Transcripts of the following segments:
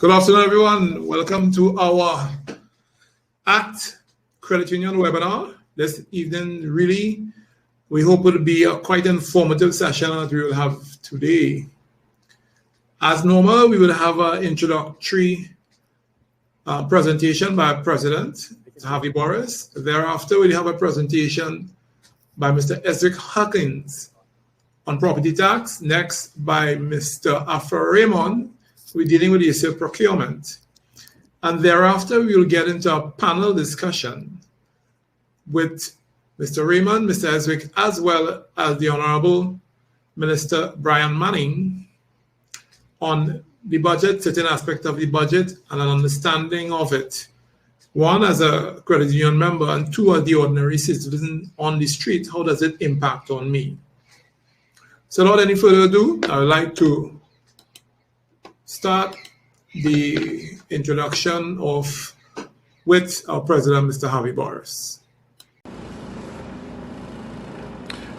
Good afternoon, everyone. Welcome to our ACT Credit Union webinar this evening. Really, we hope it will be a quite informative session that we will have today. As normal, we will have an introductory presentation by President Javi Boris. Thereafter, we'll have a presentation by Mr. Esric Huggins on property tax. Next, by Mr. Afra Raymond. We're dealing with the issue of procurement. And thereafter, we will get into a panel discussion with Mr. Raymond, Mr. Esric, as well as the Honorable Minister Brian Manning on the budget, certain aspect of the budget, and an understanding of it. One, as a credit union member, and two, as the ordinary citizen on the street, how does it impact on me? So without any further ado, I would like to start the introduction with our President, Mr. Javi Boris.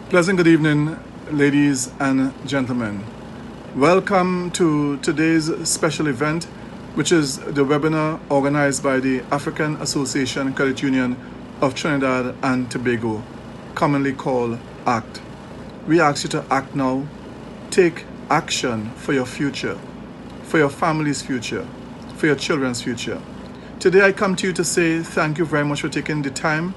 Pleasant good evening, ladies and gentlemen. Welcome to today's special event, which is the webinar organized by the African Association Credit Union of Trinidad and Tobago, commonly called ACT. We ask you to act now, take action for your future, for your family's future, for your children's future. Today I come to you to say thank you very much for taking the time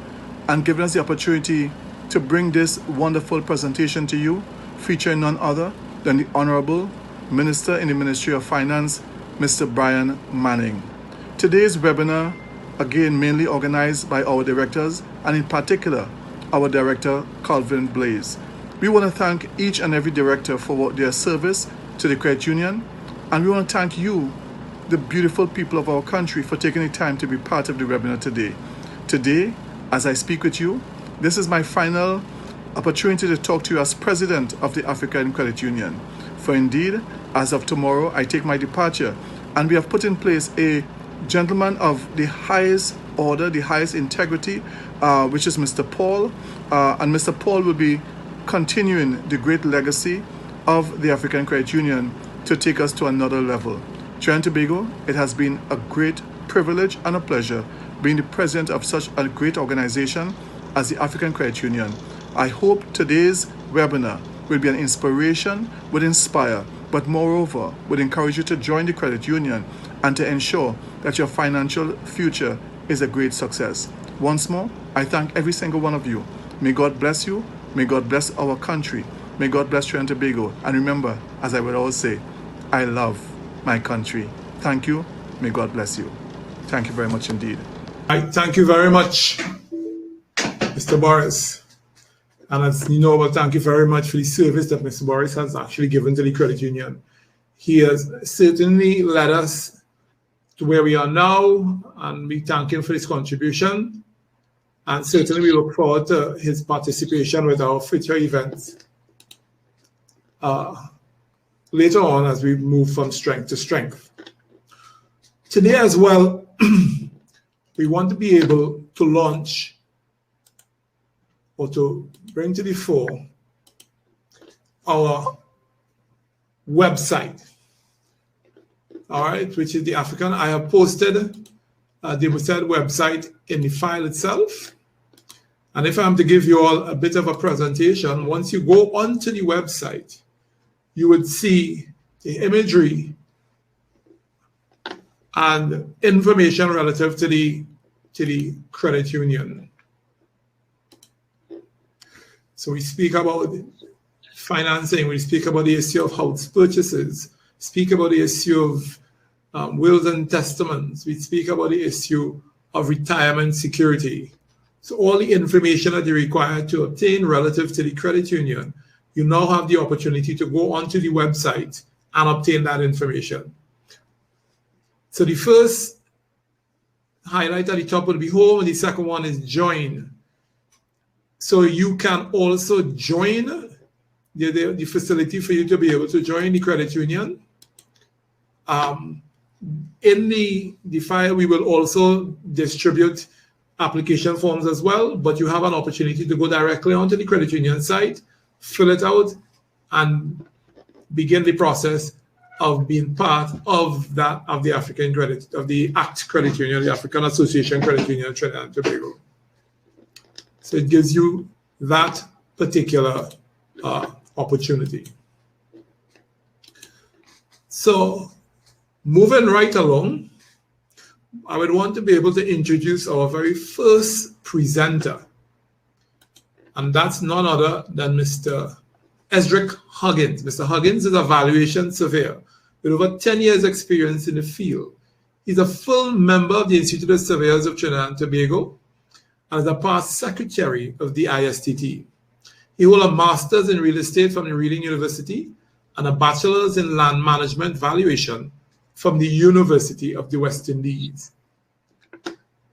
and giving us the opportunity to bring this wonderful presentation to you, featuring none other than the Honorable Minister in the Ministry of Finance, Mr. Brian Manning. Today's webinar, again mainly organized by our directors, and in particular, our Director, Calvin Blaze. We want to thank each and every director for their service to the credit union, and we want to thank you, the beautiful people of our country, for taking the time to be part of the webinar today. Today, as I speak with you, this is my final opportunity to talk to you as President of the African Credit Union. For indeed, as of tomorrow, I take my departure, and we have put in place a gentleman of the highest order, the highest integrity, which is Mr. Paul, and Mr. Paul will be continuing the great legacy of the African Credit Union to take us to another level. Trinidad and Tobago, it has been a great privilege and a pleasure being the president of such a great organization as the African Credit Union. I hope today's webinar will be an inspiration, would inspire, but moreover, would encourage you to join the credit union and to ensure that your financial future is a great success. Once more, I thank every single one of you. May God bless you. May God bless our country. May God bless Trinidad and Tobago. And remember, as I would always say, I love my country. Thank you. May God bless you. Thank you very much indeed. Thank you very much, Mr. Boris. And as you know, well, thank you very much for the service that Mr. Boris has actually given to the credit union. He has certainly led us to where we are now, and we thank him for his contribution. And certainly we look forward to his participation with our future events later on as we move from strength to strength. Today as well, we want to be able to launch or to bring to the fore our website, all right, which is the African. I have posted the website in the file itself. And if I'm to give you all a bit of a presentation, once you go onto the website, you would see the imagery and information relative to the credit union. So we speak about financing, we speak about the issue of house purchases, speak about the issue of wills and testaments, we speak about the issue of retirement security. So all the information that you require to obtain relative to the credit union, you now have the opportunity to go onto the website and obtain that information. So the first highlight at the top will be home, and the second one is join. So you can also join the facility for you to be able to join the credit union. In the file, we will also distribute application forms as well, but you have an opportunity to go directly onto the credit union site, fill it out, and begin the process of being part of that of the African Credit of the ACT Credit Union, the African Association Credit Union Trinidad and Tobago. So it gives you that particular opportunity. So moving right along, I would want to be able to introduce our very first presenter, and that's none other than Mr. Esric Huggins. Mr. Huggins is a valuation surveyor with over 10 years experience in the field. He's a full member of the Institute of Surveyors of Trinidad and Tobago and is a past secretary of the AACTT. He holds a master's in real estate from the Reading University and a bachelor's in land management valuation from the University of the West Indies.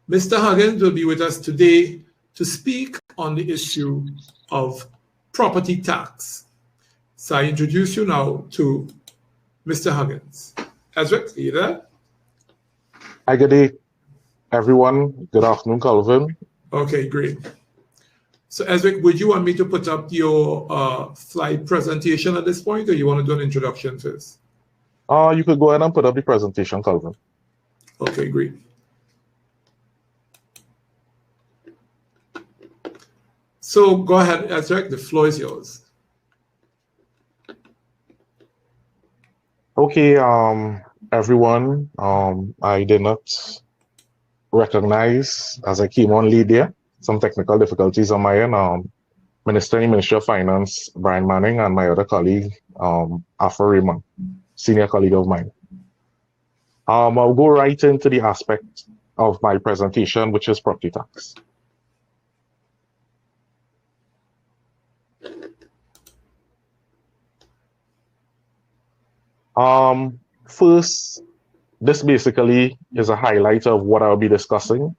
Mr. Huggins will be with us today to speak on the issue of property tax. So I introduce you now to Mr. Huggins. Esric, are you there? Hi, good day, everyone. Good afternoon, Calvin. Okay, great. So Esric, would you want me to put up your slide presentation at this point, or you want to do an introduction first? You could go ahead and put up the presentation, Calvin. Okay, great. So go ahead, Esric, the floor is yours. Okay, everyone, I did not recognize as I came on late there, some technical difficulties on my end. Minister in the Ministry of Finance, Brian Manning, and my other colleague, Afra Raymond, senior colleague of mine. I'll go right into the aspect of my presentation, which is property tax. First, this basically is a highlight of what I'll be discussing.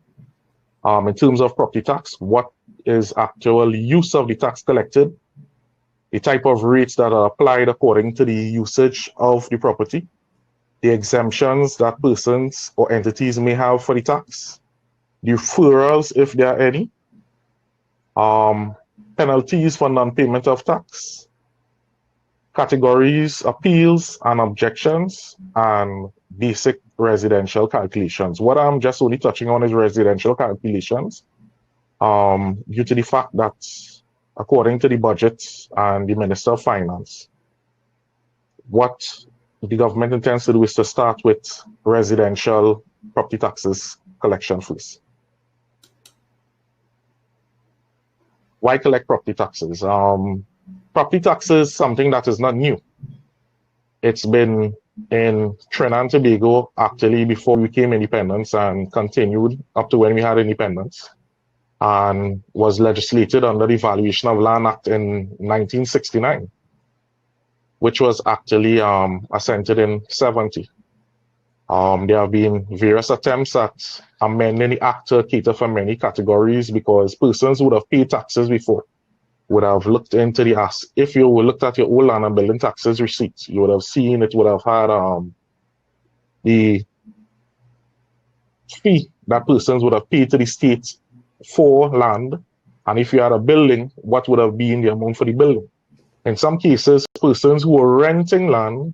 In terms of property tax, what is actual use of the tax collected, the type of rates that are applied according to the usage of the property, the exemptions that persons or entities may have for the tax, the referrals if there are any, penalties for non-payment of tax, categories, appeals and objections, and basic residential calculations. What I'm just only touching on is residential calculations, due to the fact that according to the budget and the Minister of Finance, what the government intends to do is to start with residential property taxes collection first. Why collect property taxes? Property taxes is something that is not new. It's been in Trinidad and Tobago actually before we became independent and continued up to when we had independence, and was legislated under the Valuation of Land Act in 1969, which was actually assented in 70. There have been various attempts at amending the act to cater for many categories, because persons would have paid taxes before would have looked into the ask. If you looked at your old land and building taxes receipts, you would have seen it would have had the fee that persons would have paid to the state for land, and if you had a building, what would have been the amount for the building. In some cases, persons who were renting land,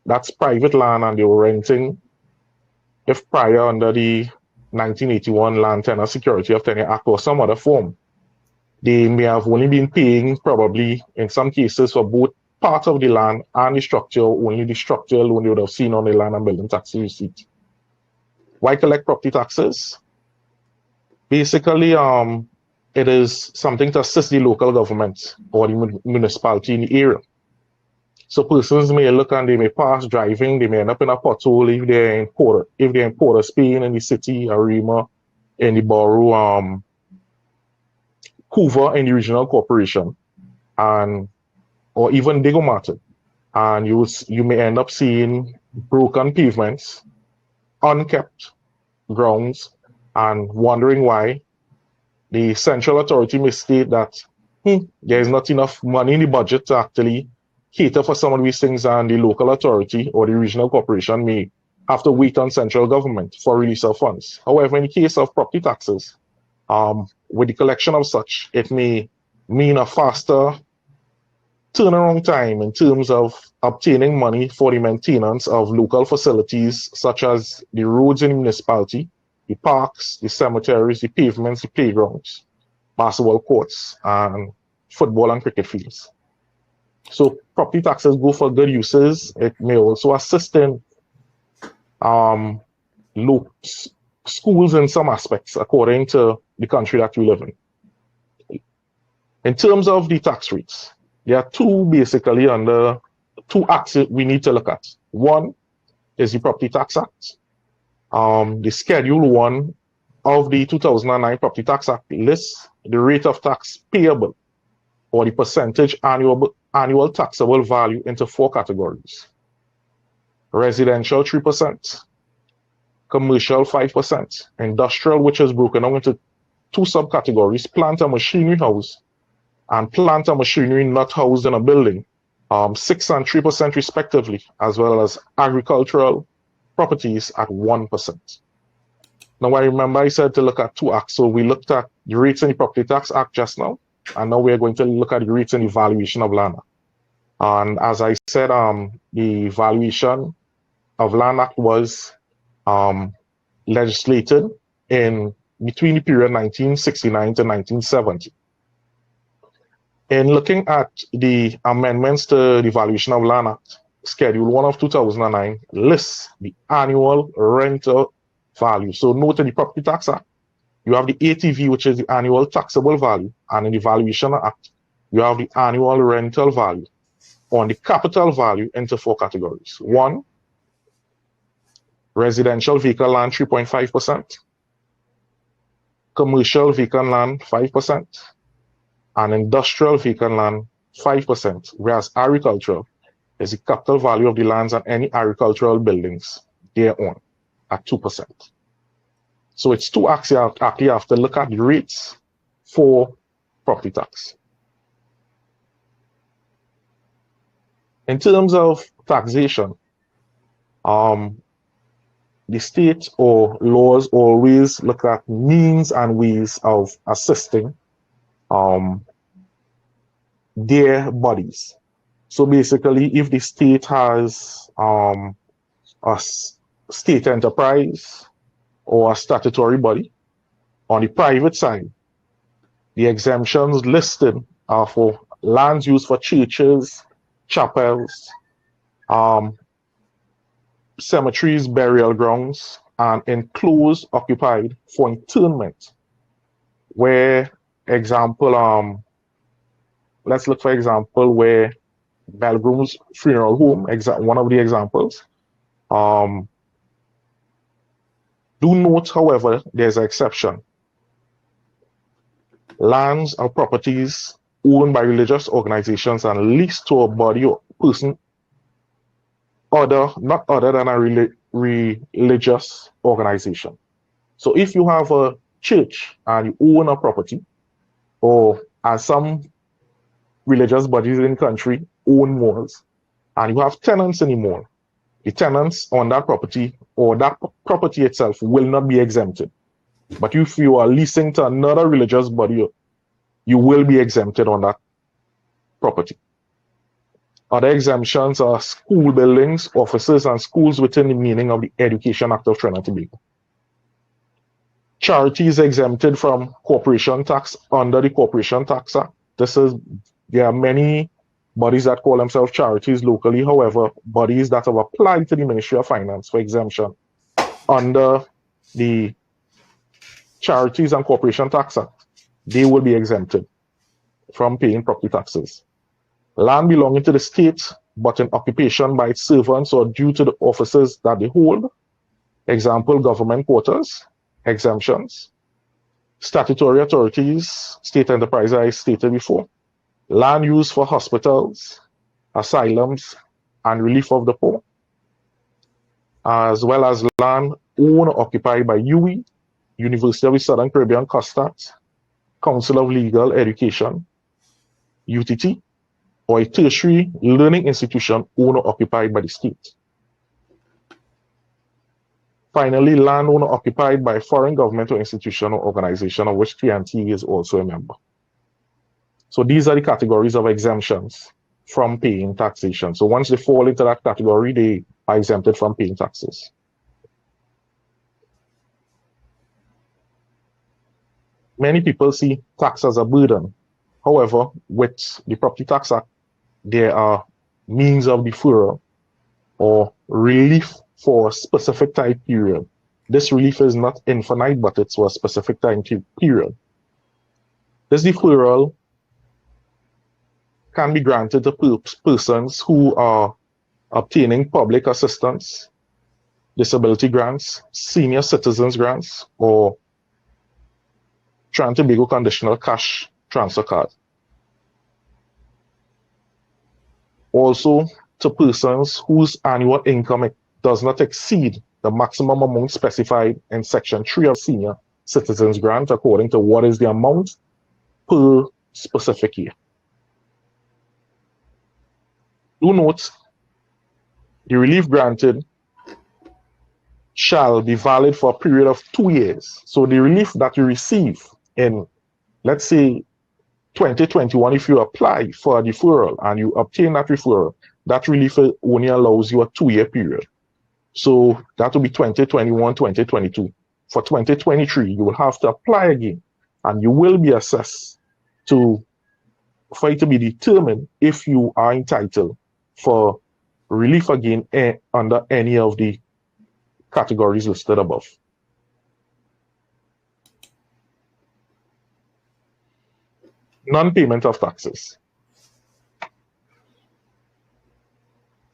that's private land, and they were renting, if prior under the 1981 Land Tenure Security of Tenure Act or some other form, they may have only been paying probably in some cases for both part of the land and the structure, only the structure alone you would have seen on the land and building tax receipt. Why collect property taxes? Basically, it is something to assist the local government or the municipality in the area. So persons may look and they may pass driving, they may end up in a pothole if they're in Port of Spain, in the city, Arima, in the borough, Hoover in the regional corporation, and or even Digo Martin, and you may end up seeing broken pavements, unkept grounds, and wondering why. The central authority may state that there is not enough money in the budget to actually cater for some of these things, and the local authority or the regional corporation may have to wait on central government for release of funds. However, in the case of property taxes, with the collection of such, it may mean a faster turnaround time in terms of obtaining money for the maintenance of local facilities such as the roads in the municipality, the parks, the cemeteries, the pavements, the playgrounds, basketball courts, and football and cricket fields. So property taxes go for good uses. It may also assist in schools in some aspects according to the country that we live in. In terms of the tax rates, there are two basically under two acts we need to look at. One is the Property Tax Act. The Schedule 1 of the 2009 Property Tax Act lists the rate of tax payable or the percentage annual taxable value into four categories. Residential 3%, commercial 5%, industrial, which is broken down into two subcategories, plant and machinery house, and plant and machinery not housed in a building, 6 and 3% respectively, as well as agricultural properties at 1%. Now, I remember I said to look at two acts. So we looked at the rates in the Property Tax Act just now, and now we're going to look at the rates in the valuation of land. And as I said, the valuation of land act was legislated in between the period 1969 to 1970. In looking at the amendments to the Valuation of Land Act, Schedule 1 of 2009 lists the annual rental value. So note in the Property Tax Act, you have the ATV, which is the annual taxable value, and in the Valuation Act, you have the annual rental value on the capital value into four categories. One, residential vacant land 3.5%, commercial vacant land 5%, and industrial vacant land 5%, whereas agricultural is the capital value of the lands and any agricultural buildings thereon at 2%. So it's two acts you actually have to look at the rates for property tax. In terms of taxation, the state or laws always look at means and ways of assisting their bodies. So basically, if the state has a state enterprise or a statutory body, on the private side, the exemptions listed are for lands used for churches, chapels, cemeteries, burial grounds, and enclosed occupied for internment, where example, let's look for example where Belgroom's funeral home, one of the examples. Do note, however, there's an exception. Lands or properties owned by religious organizations and leased to a body or person not other than a religious organization. So if you have a church and you own a property, or as some religious bodies in the country own malls, and you have tenants in the mall, the tenants on that property or that property itself will not be exempted. But if you are leasing to another religious body, you will be exempted on that property. Other exemptions are school buildings, offices, and schools within the meaning of the Education Act of Trinidad and Tobago. Charities exempted from corporation tax under the Corporation Tax Act. There are many bodies that call themselves charities locally. However, bodies that have applied to the Ministry of Finance for exemption under the Charities and Corporation Tax Act, they will be exempted from paying property taxes. Land belonging to the state, but in occupation by its servants or due to the offices that they hold, example, government quarters, exemptions, statutory authorities, state enterprise I stated before, land used for hospitals, asylums, and relief of the poor, as well as land owned or occupied by UE, University of the Southern Caribbean, COSTAT, Council of Legal Education, UTT, or a tertiary learning institution owned or occupied by the state. Finally, land owned or occupied by a foreign government or institution or organization of which TNT is also a member. So these are the categories of exemptions from paying taxation. So once they fall into that category, they are exempted from paying taxes. Many people see tax as a burden. However, with the Property Tax Act, there are means of deferral or relief for a specific time period. This relief is not infinite, but it's for a specific time period. This deferral can be granted to persons who are obtaining public assistance, disability grants, senior citizens grants, or Trinidad and Tobago conditional cash transfer card. Also, to persons whose annual income does not exceed the maximum amount specified in Section 3 of Senior Citizens Grant, according to what is the amount per specific year. Do note, the relief granted shall be valid for a period of 2 years. So the relief that you receive in, let's say, 2021, if you apply for a deferral and you obtain that referral, that relief only allows you a 2-year period. So that will be 2021, 2022. For 2023, you will have to apply again, and you will be assessed for it to be determined if you are entitled for relief again under any of the categories listed above. Non-payment of taxes.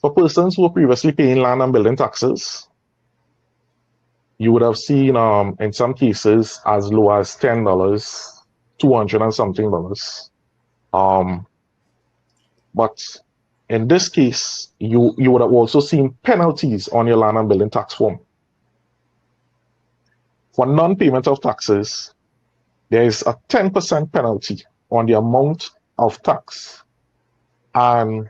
For persons who were previously paying land and building taxes, you would have seen in some cases as low as $10, $200 and something dollars. But in this case, you would have also seen penalties on your land and building tax form. For non-payment of taxes, there is a 10% penalty on the amount of tax, and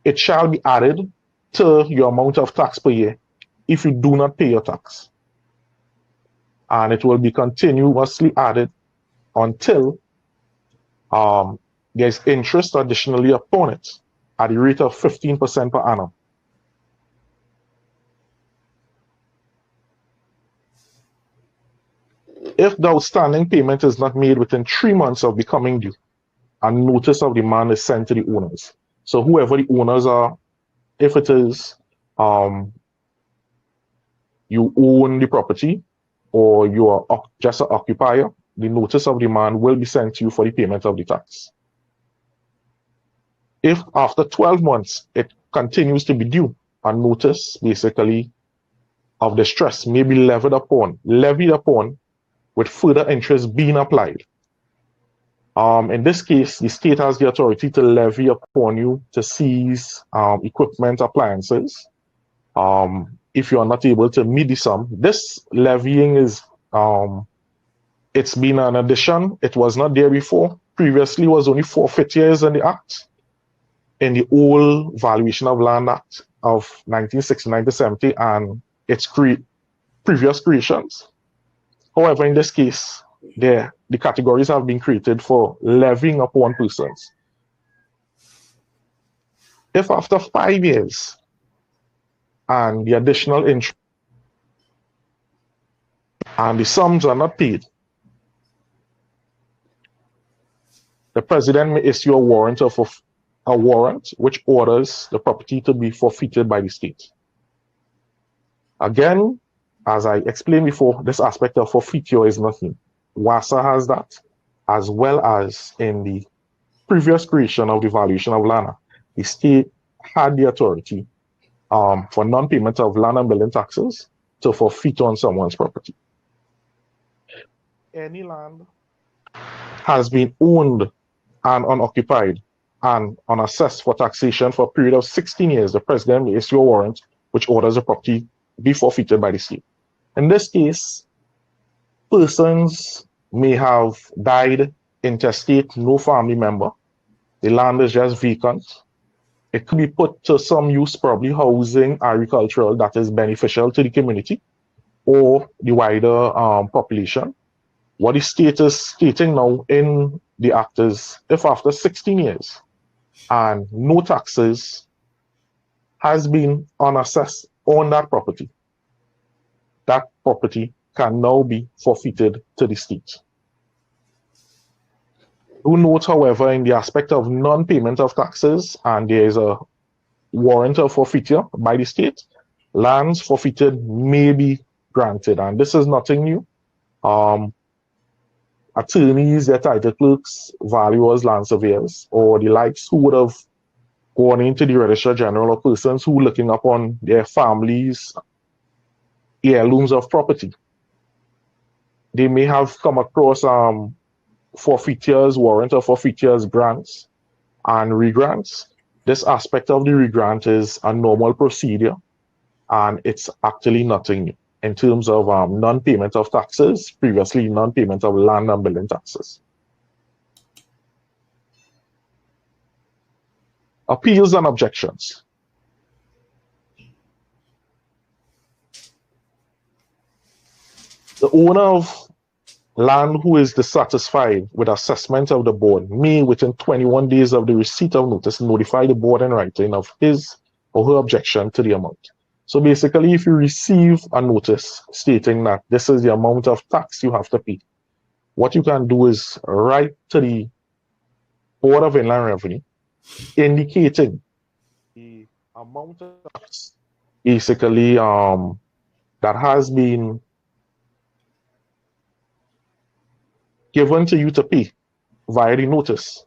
it shall be added to your amount of tax per year if you do not pay your tax. And it will be continuously added until there's interest additionally upon it at the rate of 15% per annum. If the outstanding payment is not made within 3 months of becoming due, a notice of demand is sent to the owners. So whoever the owners are, if it is you own the property or you are just an occupier, the notice of demand will be sent to you for the payment of the tax. If after 12 months it continues to be due, a notice basically of distress may be levied upon with further interest being applied. In this case, the state has the authority to levy upon you to seize equipment, appliances. If you are not able to meet the sum, this levying is, it's been an addition. It was not there before. Previously, it was only forfeit years in the Act, in the old Valuation of Land Act of 1969 to 70 and its previous creations. However, in this case, the categories have been created for levying upon persons. If after 5 years and the additional interest and the sums are not paid, the president may issue a warrant which orders the property to be forfeited by the state. Again, as I explained before, this aspect of forfeiture is nothing. WASA has that, as well as in the previous creation of the Valuation of Land. The state had the authority for non-payment of land and building taxes to forfeit on someone's property. Any land has been owned and unoccupied and unassessed for taxation for a period of 16 years, the president may issue a warrant which orders the property be forfeited by the state. In this case, persons may have died intestate, no family member. The land is just vacant. It could be put to some use, probably housing, agricultural, that is beneficial to the community or the wider population. What the state is stating now in the Act is, if after 16 years and no taxes has been unassessed on that property, that property can now be forfeited to the state. Do note, however, in the aspect of non-payment of taxes, and there is a warrant of forfeiture by the state, lands forfeited may be granted, and this is nothing new. Attorneys, their title clerks, valuers, land surveyors, or the likes who would have gone into the Registrar General, or persons who looking upon their families' heirlooms of property, they may have come across forfeitures, warrant of forfeitures, grants, and regrants. This aspect of the regrant is a normal procedure, and it's actually nothing new in terms of non-payment of taxes, previously non-payment of land and building taxes. Appeals and objections. The owner of land who is dissatisfied with assessment of the board may, within 21 days of the receipt of notice, notify the board in writing of his or her objection to the amount. So basically, if you receive a notice stating that this is the amount of tax you have to pay, what you can do is write to the Board of Inland Revenue indicating the amount of tax basically that has been given to you to pay via the notice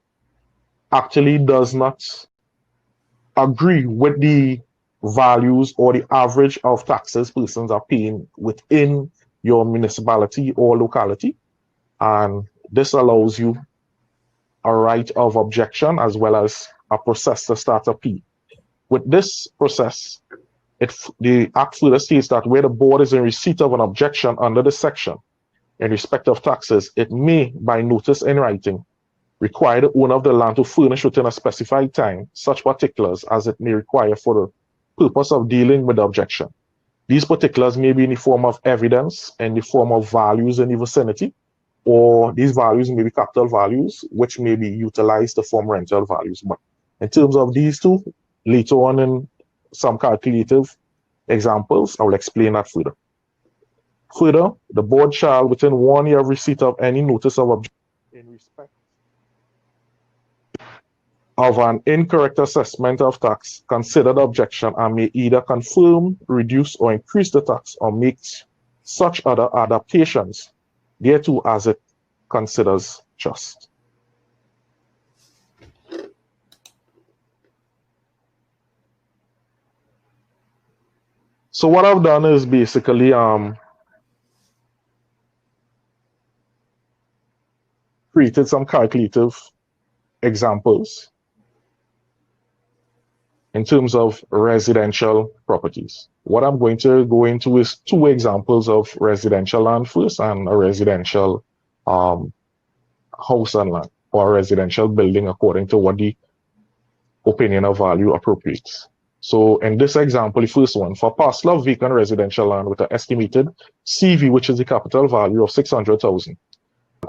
actually does not agree with the values or the average of taxes persons are paying within your municipality or locality. And this allows you a right of objection as well as a process to start appeal. With this process, the Act further states that where the board is in receipt of an objection under this section in respect of taxes, it may, by notice in writing, require the owner of the land to furnish within a specified time such particulars as it may require for the purpose of dealing with the objection. These particulars may be in the form of evidence, in the form of values in the vicinity, or these values may be capital values, which may be utilized to form rental values. But in terms of these two, later on in some calculative examples, I will explain that further. Further, the board shall, within 1 year of receipt of any notice of objection in respect of an incorrect assessment of tax, consider the objection and may either confirm, reduce, or increase the tax, or make such other adaptations thereto as it considers just. So what I've done is basically created some calculative examples in terms of residential properties. What I'm going to go into is two examples of residential land first and a residential house and land, or a residential building according to what the opinion of value appropriates. So in this example, the first one, for a parcel of vacant residential land with an estimated CV, which is the capital value of 600,000,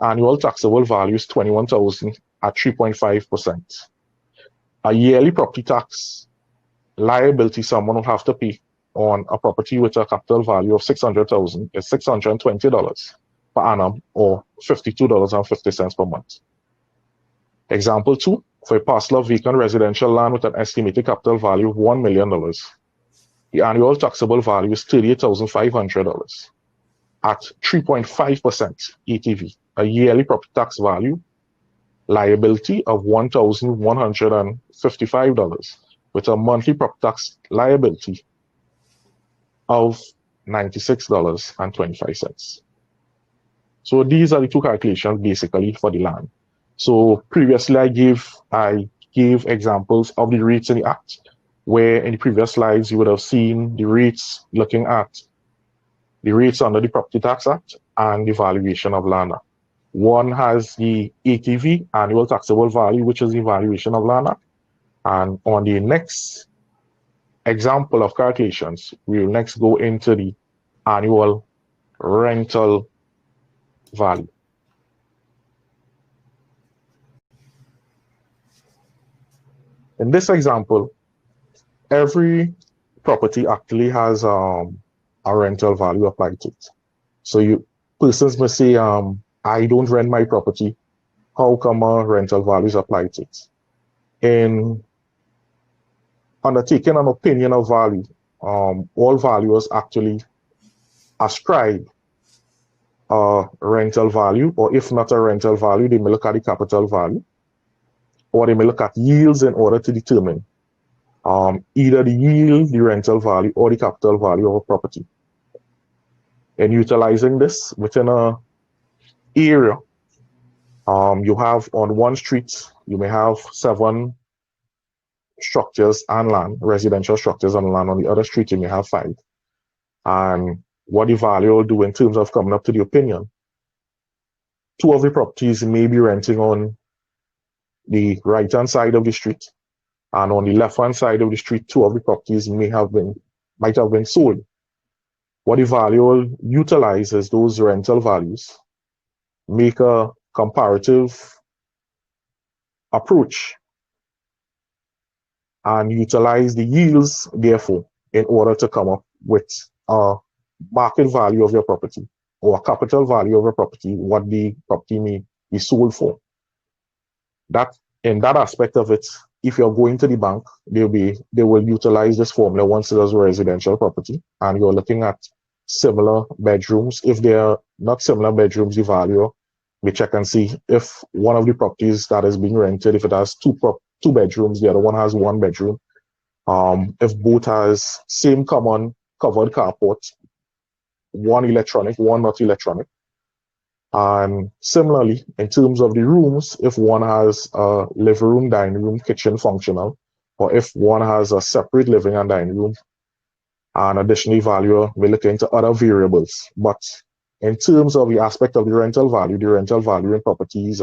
annual taxable value is 21,000 at 3.5%. A yearly property tax liability someone will have to pay on a property with a capital value of 600,000 is $620 per annum, or $52.50 per month. Example 2, for a parcel of vacant residential land with an estimated capital value of $1 million, the annual taxable value is $38,500 at 3.5% ATV, a yearly property tax value liability of $1,155 with a monthly property tax liability of $96.25. So these are the two calculations basically for the land. So previously I gave examples of the rates in the Act, where in the previous slides you would have seen the rates looking at the rates under the Property Tax Act and the valuation of land. One has the ATV, annual taxable value, which is the valuation of land. And on the next example of calculations, we will next go into the annual rental value. In this example, every property actually has a rental value applied to it. So persons may say, I don't rent my property. How come a rental value is applied to it? In undertaking an opinion of value, all valuers actually ascribe a rental value, or if not a rental value, they may look at the capital value, or they may look at yields in order to determine either the yield, the rental value, or the capital value of a property. And utilizing this within a area, you have on one street, you may have 7 structures and land, residential structures and land. On the other street, you may have 5. And what the value will do in terms of coming up to the opinion, 2 of the properties may be renting on the right-hand side of the street, and on the left-hand side of the street, 2 of the properties might have been sold. What the value will utilize is those rental values, make a comparative approach, and utilize the yields, therefore, in order to come up with a market value of your property or a capital value of a property, what the property may be sold for. That in that aspect of it, if you're going to the bank, they will utilize this formula once it is a residential property and you're looking at similar bedrooms. If they are not similar bedrooms, the value we check and see if one of the properties that is being rented, if it has 2 bedrooms, the other one has 1 bedroom. If both has same common covered carport, 1 electronic, 1 not electronic. And similarly, in terms of the rooms, if one has a living room, dining room, kitchen functional, or if one has a separate living and dining room, and additionally, valuer may look into other variables. But in terms of the aspect of the rental value in properties,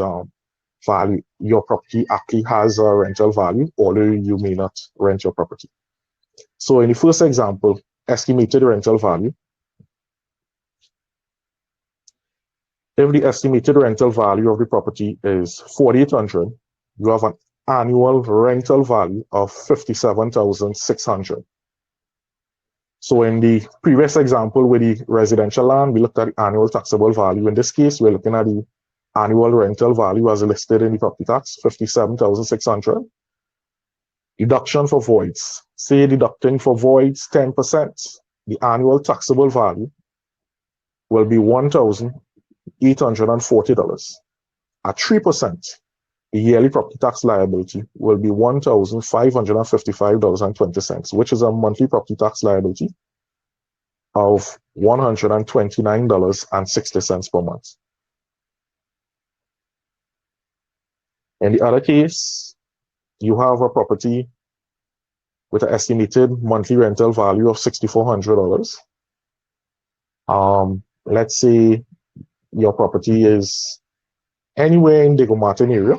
value, your property actually has a rental value, although you may not rent your property. So in the first example, estimated rental value. If the estimated rental value of the property is $4,800, you have an annual rental value of $57,600. So in the previous example with the residential land, we looked at the annual taxable value. In this case, we're looking at the annual rental value as listed in the property tax, $57,600. Deduction for voids. Say deducting for voids 10%, the annual taxable value will be $1,840. At 3%, the yearly property tax liability will be $1,555.20, which is a monthly property tax liability of $129.60 per month. In the other case, you have a property with an estimated monthly rental value of $6,400. Let's say your property is anywhere in the Martin area,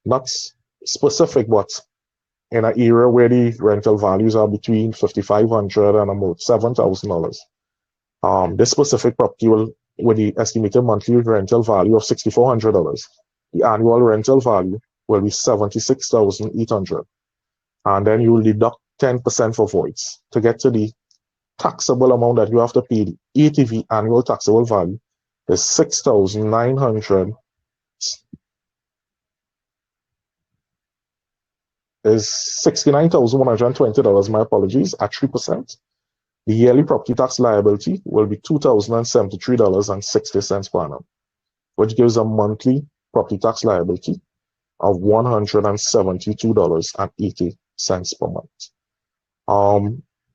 not specific, but in an area where the rental values are between $5,500 and about $7,000. This specific property will, with the estimated monthly rental value of $6,400, the annual rental value will be $76,800. And then you will deduct 10% for voids to get to the taxable amount that you have to pay. The ATV, annual taxable value, is $6,900. Is $69,120, my apologies, at 3%. The yearly property tax liability will be $2,073.60 per annum, which gives a monthly property tax liability of $172.80 per month.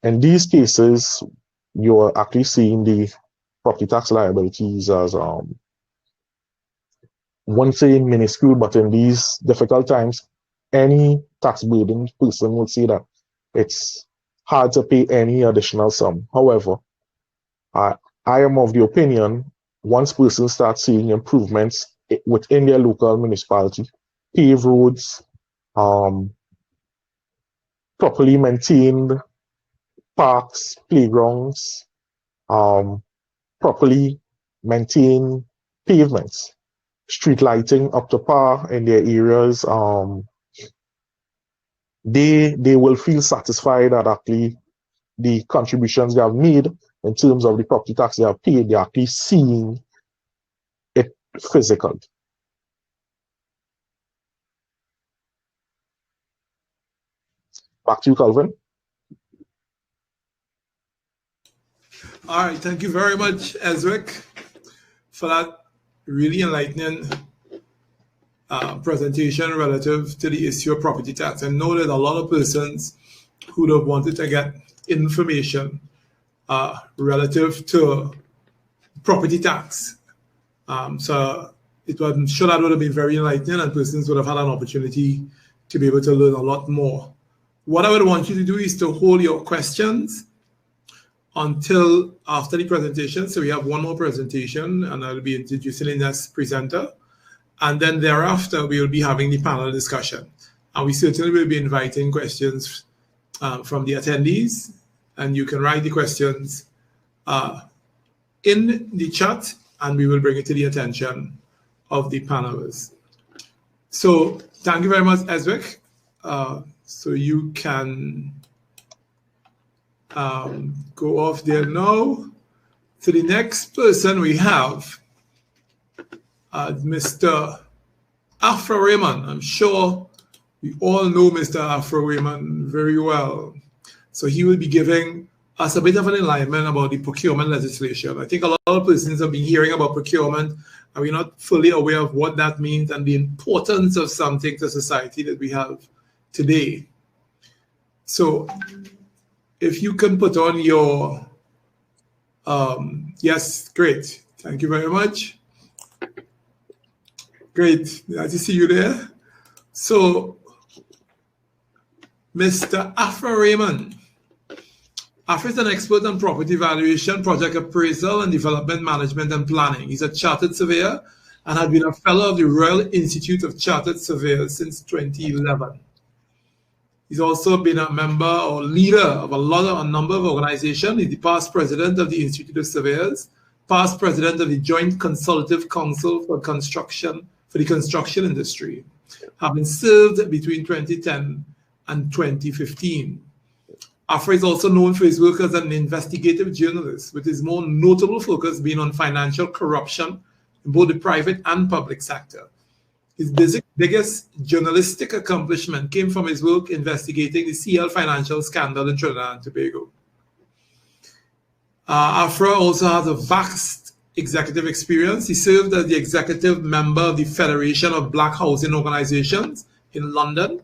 In these cases, you're actually seeing the property tax liabilities as one say minuscule, but in these difficult times, any tax burdened person will say that it's hard to pay any additional sum. However, I am of the opinion once persons start seeing improvements within their local municipality, paved roads, properly maintained parks, playgrounds, properly maintained pavements, street lighting up to par in their areas, they will feel satisfied that actually the contributions they have made in terms of the property tax they have paid, they're actually seeing it physical. Back to you, Calvin. All right, thank you very much, Esric, for that really enlightening presentation relative to the issue of property tax. I know that a lot of persons who would have wanted to get information relative to property tax. So I'm sure that would have been very enlightening, and persons would have had an opportunity to be able to learn a lot more. What I would want you to do is to hold your questions until after the presentation. So we have one more presentation, and I'll be introducing the next presenter. And then thereafter, we will be having the panel discussion. And we certainly will be inviting questions from the attendees. And you can write the questions in the chat, and we will bring it to the attention of the panelists. So thank you very much, Esric. So you can go off there now. So the next person we have, Mr. Afra Raymond. I'm sure we all know Mr. Afra Raymond very well. So he will be giving us a bit of an enlightenment about the procurement legislation. I think a lot of persons have been hearing about procurement, and we're not fully aware of what that means and the importance of something to society that we have today. So if you can put on your, yes, great. Thank you very much. Great, nice to see you there. So, Mr. Afra Raymond. Afra is an expert on property valuation, project appraisal, and development management and planning. He's a chartered surveyor and has been a fellow of the Royal Institute of Chartered Surveyors since 2011. He's also been a member or leader of a number of organizations. He's the past president of the Institute of Surveyors, past president of the Joint Consultative Council for the construction industry, having served between 2010 and 2015. Afra is also known for his work as an investigative journalist, with his more notable focus being on financial corruption in both the private and public sector. His biggest journalistic accomplishment came from his work investigating the CL financial scandal in Trinidad and Tobago. Afra also has a vast executive experience. He served as the executive member of the Federation of Black Housing Organizations in London,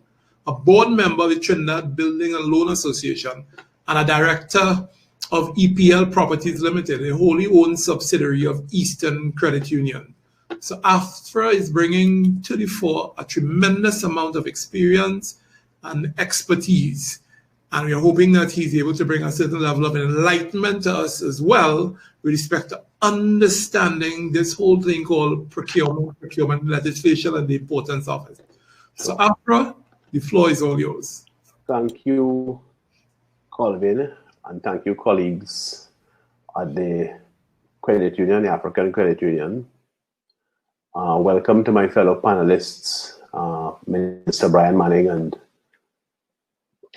a board member of the Trinidad Building and Loan Association, and a director of EPL Properties Limited, a wholly owned subsidiary of Eastern Credit Union. So Afra is bringing to the fore a tremendous amount of experience and expertise. And we're hoping that he's able to bring a certain level of enlightenment to us as well with respect to understanding this whole thing called procurement legislation and the importance of it. So Afra, the floor is all yours. Thank you, Calvin, and thank you, colleagues at the Credit Union, the African Credit Union. Welcome to my fellow panelists, Mr. Brian Manning and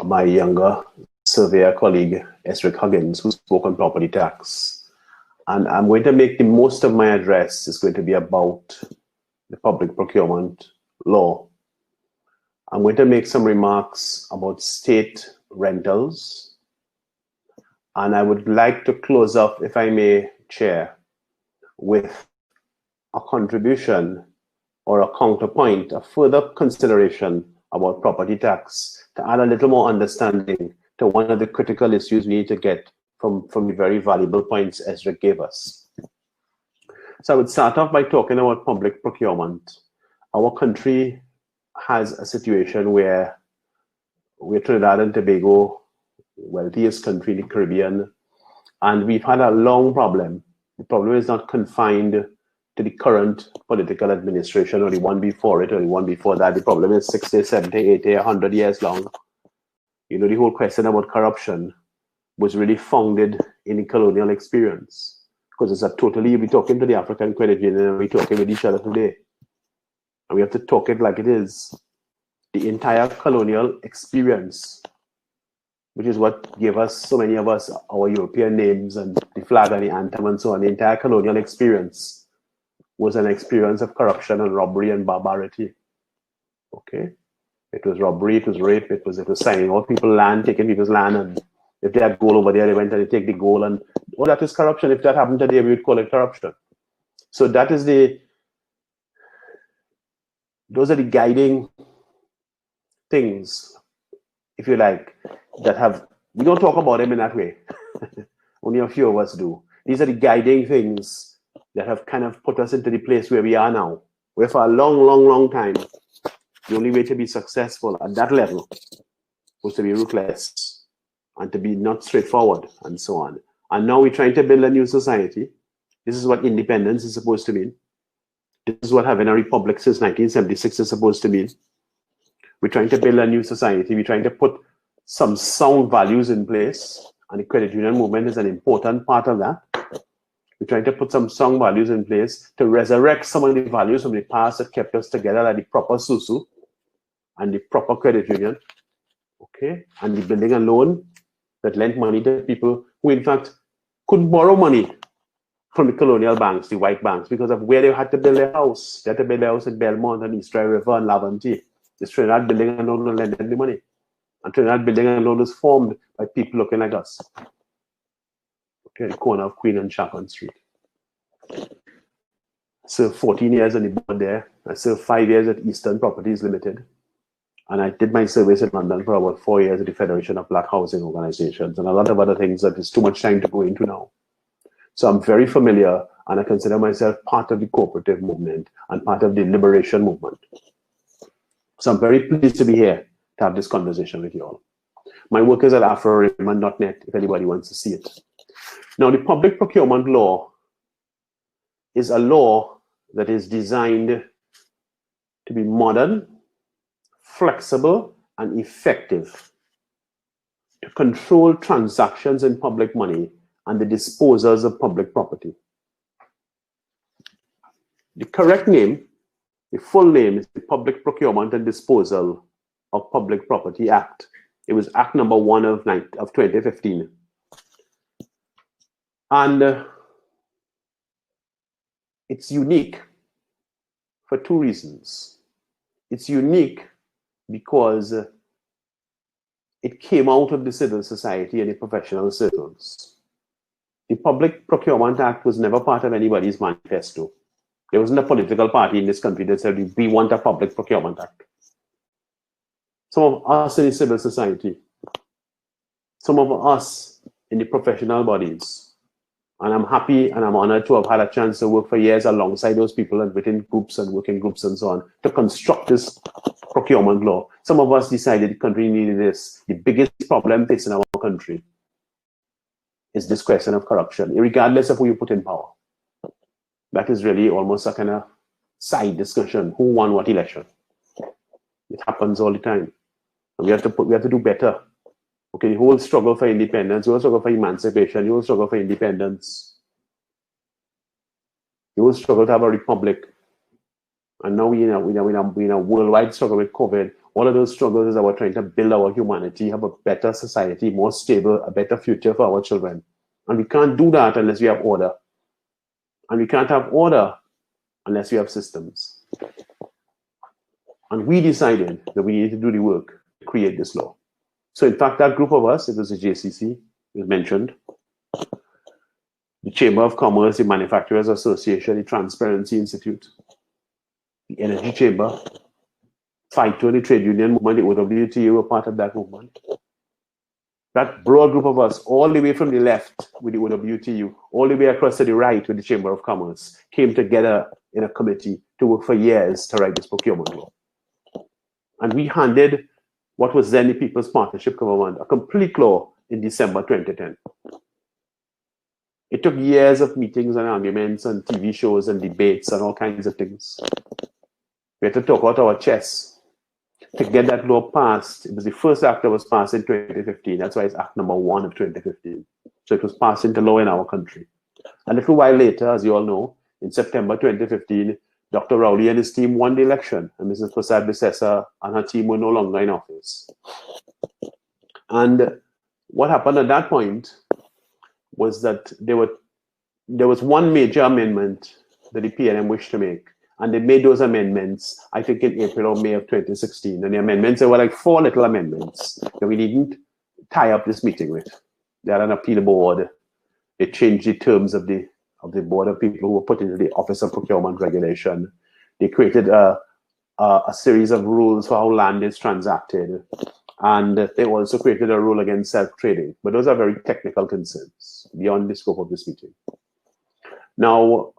my younger surveyor colleague, Esric Huggins, who spoke on property tax. And I'm going to make the most of my address is going to be about the public procurement law. I'm going to make some remarks about state rentals. And I would like to close up, if I may, Chair, with a contribution or a counterpoint, a further consideration about property tax to add a little more understanding to one of the critical issues we need to get from the very valuable points Esric gave us. So I would start off by talking about public procurement. Our country has a situation where we're Trinidad and Tobago, wealthiest country in the Caribbean, and we've had a long problem. The problem is not confined to the current political administration or the one before it or the one before that. The problem is 60, 70, 80, 100 years long. You know, the whole question about corruption was really founded in the colonial experience, because it's a totally, we're talking to the African Credit Union and we're talking with each other today. And we have to talk it like it is. the entire colonial experience, which is what gave us, so many of us, our European names and the flag and the anthem and so on. The entire colonial experience was an experience of corruption and robbery and barbarity. Okay? It was robbery, it was rape, it was signing out people's land, taking people's land, and if they had gold over there, they went and they take the gold, and all that is corruption. If that happened today, we would call it corruption. So that is those are the guiding things, if you like, that have, we don't talk about them in that way. Only a few of us do. These are the guiding things that have kind of put us into the place where we are now, where for a long, long, long time, the only way to be successful at that level was to be ruthless and to be not straightforward and so on. And now we're trying to build a new society. This is what independence is supposed to mean. This is what having a republic since 1976 is supposed to mean. We're trying to build a new society. We're trying to put some sound values in place, and the credit union movement is an important part of that. We're trying to put some sound values in place to resurrect some of the values from the past that kept us together, like the proper SUSU and the proper credit union, okay, and the building a loan that lent money to people who, in fact, couldn't borrow money from the colonial banks, the white banks, because of where they had to build their house. They had to build their house in Belmont and East Dry River and Laventille. This Trinidad Building and Loan lended the money. And Trinidad Building and Loan was formed by people looking like us. Okay, the corner of Queen and Chapman Street. I served 14 years on the board there. I served 5 years at Eastern Properties Limited. And I did my service in London for about 4 years at the Federation of Black Housing Organizations and a lot of other things that is too much time to go into now. So I'm very familiar, and I consider myself part of the cooperative movement and part of the liberation movement. So I'm very pleased to be here to have this conversation with you all. My work is at AfraRaymond.net if anybody wants to see it. Now, the public procurement law is a law that is designed to be modern, flexible, and effective to control transactions in public money and the disposers of public property. The correct name, the full name, is the Public Procurement and Disposal of Public Property Act. It was Act number 1 of 2015. And it's unique for two reasons. It's unique because it came out of the civil society and the professional circles. The Public Procurement Act was never part of anybody's manifesto. There wasn't a political party in this country that said, we want a Public Procurement Act. Some of us in the civil society, some of us in the professional bodies, and I'm happy and I'm honored to have had a chance to work for years alongside those people and within groups and working groups and so on to construct this procurement law. Some of us decided the country needed this. The biggest problem facing our country is this question of corruption, regardless of who you put in power. That is really almost a kind of side discussion. Who won what election? It happens all the time. And we have to do better. Okay, the whole struggle for independence, the whole struggle for emancipation, the whole struggle for independence, the whole struggle to have a republic. And now we're in a worldwide struggle with COVID. All of those struggles is about trying to build our humanity, have a better society, more stable, a better future for our children. And we can't do that unless we have order. And we can't have order unless we have systems. And we decided that we needed to do the work to create this law. So in fact, that group of us, it was the JCC, it was mentioned, the Chamber of Commerce, the Manufacturers Association, the Transparency Institute, the Energy Chamber, FITO, the trade union movement, the OWTU were part of that movement. That broad group of us, all the way from the left with the OWTU, all the way across to the right with the Chamber of Commerce, came together in a committee to work for years to write this procurement law. And we handed what was then the People's Partnership Government a complete law in December 2010. It took years of meetings and arguments and TV shows and debates and all kinds of things. We had to talk out our chests to get that law passed. It was the first act that was passed in 2015. That's why it's Act number 1 of 2015. So it was passed into law in our country. A little while later, as you all know, in September 2015, Dr. Rowley and his team won the election, and Mrs. Prasad Bissessa and her team were no longer in office. And what happened at that point was that there was one major amendment that the PNM wished to make, and they made those amendments, I think, in April or May of 2016. And the amendments, there were like 4 little amendments that we didn't tie up this meeting with. They had an appeal board. They changed the terms of the board of people who were put into the Office of Procurement Regulation. They created a series of rules for how land is transacted. And they also created a rule against self-trading. But those are very technical concerns beyond the scope of this meeting. Now,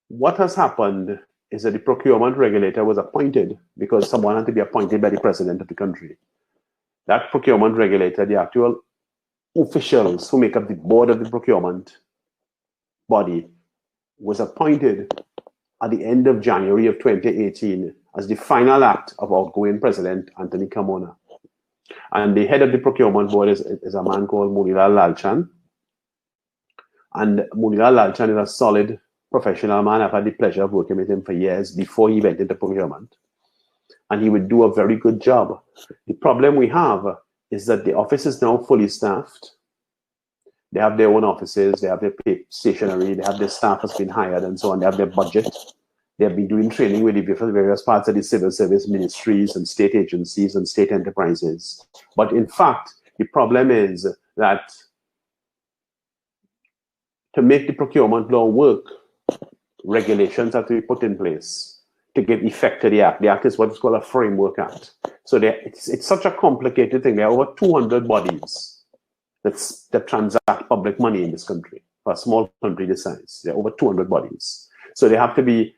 what has happened is that the procurement regulator was appointed because someone had to be appointed by the president of the country. That procurement regulator, the actual officials who make up the board of the procurement body, was appointed at the end of January of 2018 as the final act of outgoing President Anthony Carmona. And the head of the procurement board is a man called Munilal Lalchan. And Munilal Lalchan is a solid professional man. I've had the pleasure of working with him for years before he went into procurement. And he would do a very good job. The problem we have is that the office is now fully staffed. They have their own offices, they have their stationery, they have their staff has been hired and so on, they have their budget. They have been doing training with the various parts of the civil service ministries and state agencies and state enterprises. But in fact, the problem is that to make the procurement law work, regulations have to be put in place to give effect to the act. The act is what is called a framework act. So it's such a complicated thing. There are over 200 bodies that transact public money in this country. For a small country this size, there are over 200 bodies. So there have to be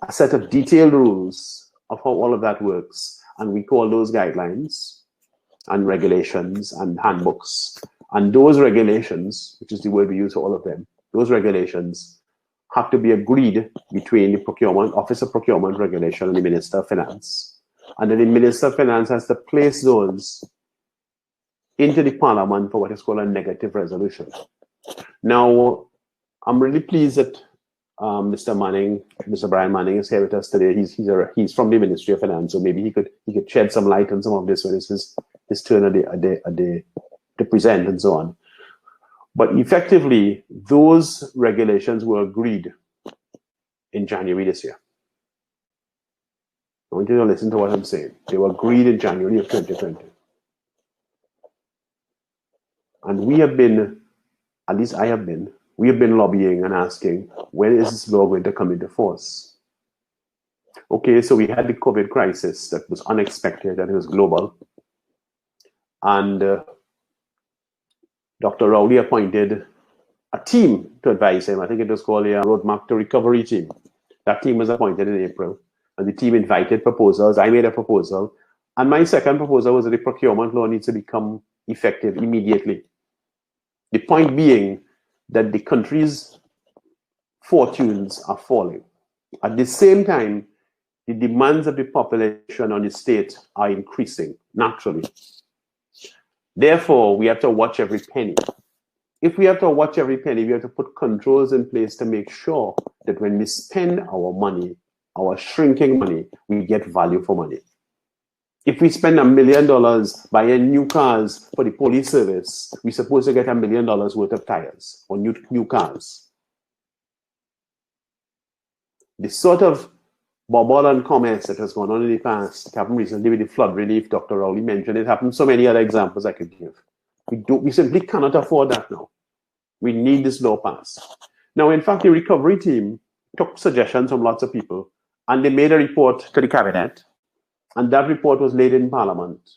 a set of detailed rules of how all of that works. And we call those guidelines and regulations and handbooks. And those regulations, which is the word we use for all of them, those regulations have to be agreed between the procurement, Office of Procurement Regulation and the Minister of Finance. And then the Minister of Finance has to place those into the Parliament for what is called a negative resolution. Now, I'm really pleased that Mr. Brian Manning is here with us today. He's from the Ministry of Finance, so maybe he could shed some light on some of this when it's his turn a day to present and so on. But effectively, those regulations were agreed in January this year. I want you to listen to what I'm saying. They were agreed in January of 2020. And we have been, at least I have been, we have been lobbying and asking, when is this law going to come into force? Okay, so we had the COVID crisis that was unexpected and it was global. And Dr. Rowley appointed a team to advise him. I think it was called a Roadmap to Recovery team. That team was appointed in April. And the team invited proposals. I made a proposal. And my second proposal was that the procurement law needs to become effective immediately. The point being that the country's fortunes are falling. At the same time, the demands of the population on the state are increasing naturally. Therefore, we have to watch every penny. If we have to watch every penny, we have to put controls in place to make sure that when we spend our money, our shrinking money, we get value for money. If we spend $1 million buying new cars for the police service, we're supposed to get $1 million worth of tires or new cars. The sort of bubble and comments that has gone on in the past, it happened recently with the flood relief, Dr. Rowley mentioned it, happened so many other examples I could give. We simply cannot afford that now. We need this law passed. Now, in fact, the recovery team took suggestions from lots of people and they made a report to the cabinet. And that report was laid in Parliament.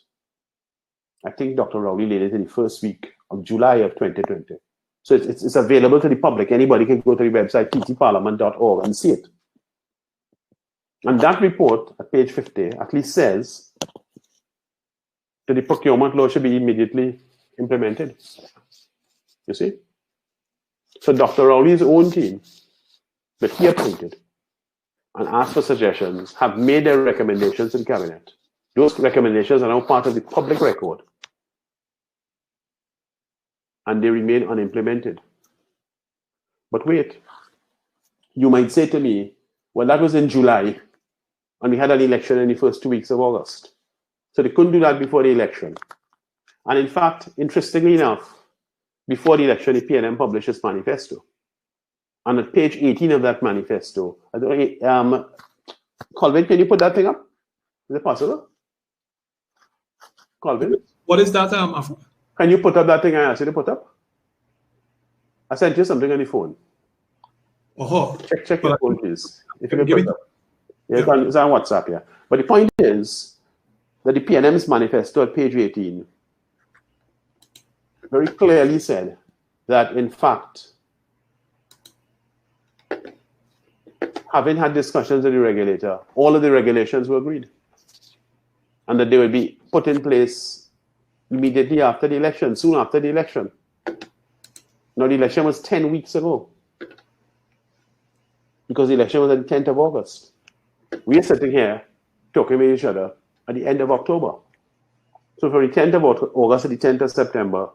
I think Dr. Rowley laid it in the first week of July of 2020. So it's available to the public. Anybody can go to the website, ttparliament.org, and see it. And that report, at page 50, at least says that the procurement law should be immediately implemented. You see? So Dr. Rowley's own team that he appointed and asked for suggestions have made their recommendations to the cabinet. Those recommendations are now part of the public record. And they remain unimplemented. But wait, you might say to me, Well, that was in July, and we had an election in the first 2 weeks of August. So they couldn't do that before the election. And in fact, interestingly enough, before the election, the PNM published its manifesto. And at page 18 of that manifesto, Colvin, can you put that thing up? Is it possible? Colvin? What is that, Afra? Can you put up that thing I asked you to put up? I sent you something on the phone. Oh, check your phone, please. If you can give put it it up. Yeah, it's on WhatsApp, yeah. But the point is that the PNM's manifesto at page 18 very clearly said that, in fact, having had discussions with the regulator, all of the regulations were agreed. And that they would be put in place immediately after the election, soon after the election. Now, the election was 10 weeks ago, because the election was on the 10th of August. We are sitting here talking with each other at the end of October. So from the 10th of August to the 10th of September,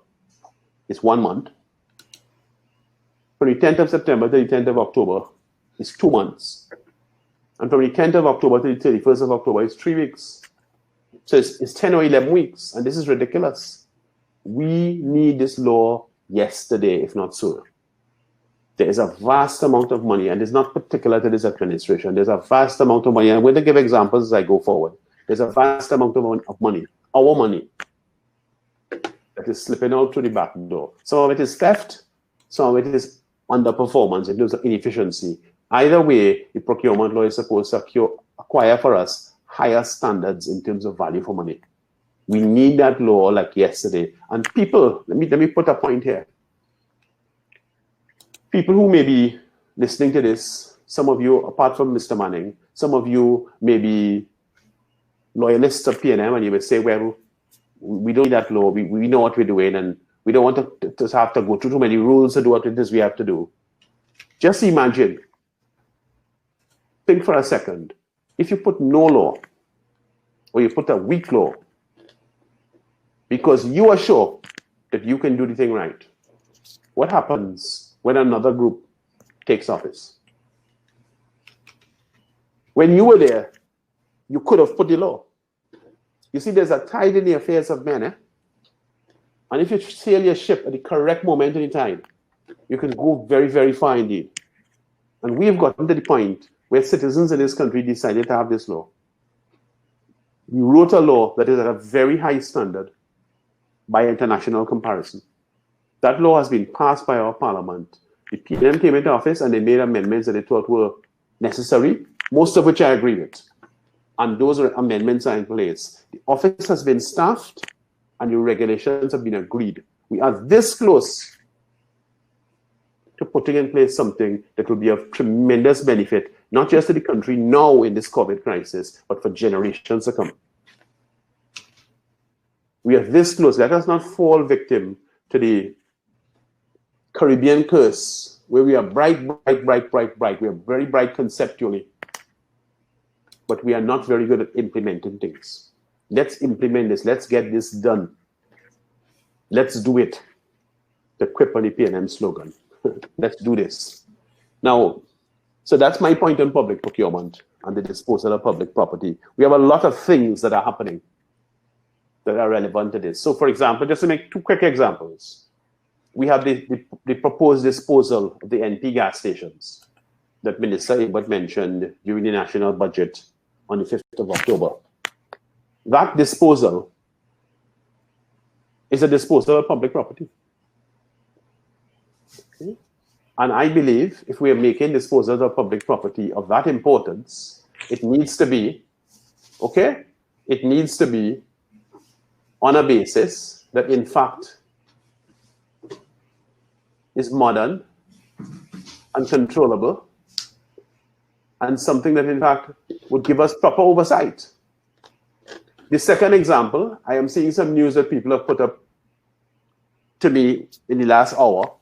it's 1 month. From the 10th of September to the 10th of October, it's 2 months. And from the 10th of October to the 31st of October, it's 3 weeks. So it's 10 or 11 weeks, and this is ridiculous. We need this law yesterday, if not sooner. There is a vast amount of money, and it's not particular to this administration. There's a vast amount of money, and I'm going to give examples as I go forward. There's a vast amount of money, our money, that is slipping out through the back door. Some of it is theft, some of it is underperformance in terms of inefficiency. Either way, the procurement law is supposed to acquire for us higher standards in terms of value for money. We need that law like yesterday. And people, let me put a point here. People who may be listening to this, some of you, apart from Mr. Manning, some of you may be loyalists of PNM, and you may say, well, we don't need that law. We know what we're doing, and we don't want to have to go through too many rules to do what it is we have to do. Just imagine, think for a second, if you put no law, or you put a weak law, because you are sure that you can do the thing right, what happens when another group takes office? When you were there, you could have put the law. You see, there's a tide in the affairs of men, and if you sail your ship at the correct moment in time, you can go very, very far indeed. And we've gotten to the point where citizens in this country decided to have this law. We wrote a law that is at a very high standard by international comparison. That law has been passed by our parliament. The PNM came into office and they made amendments that they thought were necessary, most of which I agree with. And those amendments are in place. The office has been staffed and the regulations have been agreed. We are this close to putting in place something that will be of tremendous benefit, not just to the country now in this COVID crisis, but for generations to come. We are this close. Let us not fall victim to the Caribbean curse, where we are bright. We are very bright conceptually, but we are not very good at implementing things. Let's implement this. Let's get this done. Let's do it. The quip on the PNM slogan. Let's do this. Now, so that's my point on public procurement and the disposal of public property. We have a lot of things that are happening that are relevant to this. So, for example, just to make 2 quick examples, we have the proposed disposal of the NP gas stations that Minister Ebert mentioned during the national budget on the 5th of October. That disposal is a disposal of public property. Okay? And I believe if we are making disposals of public property of that importance, it needs to be, okay? It needs to be on a basis that, in fact, is modern and controllable, and something that, in fact, would give us proper oversight. The second example, I am seeing some news that people have put up to me in the last hour.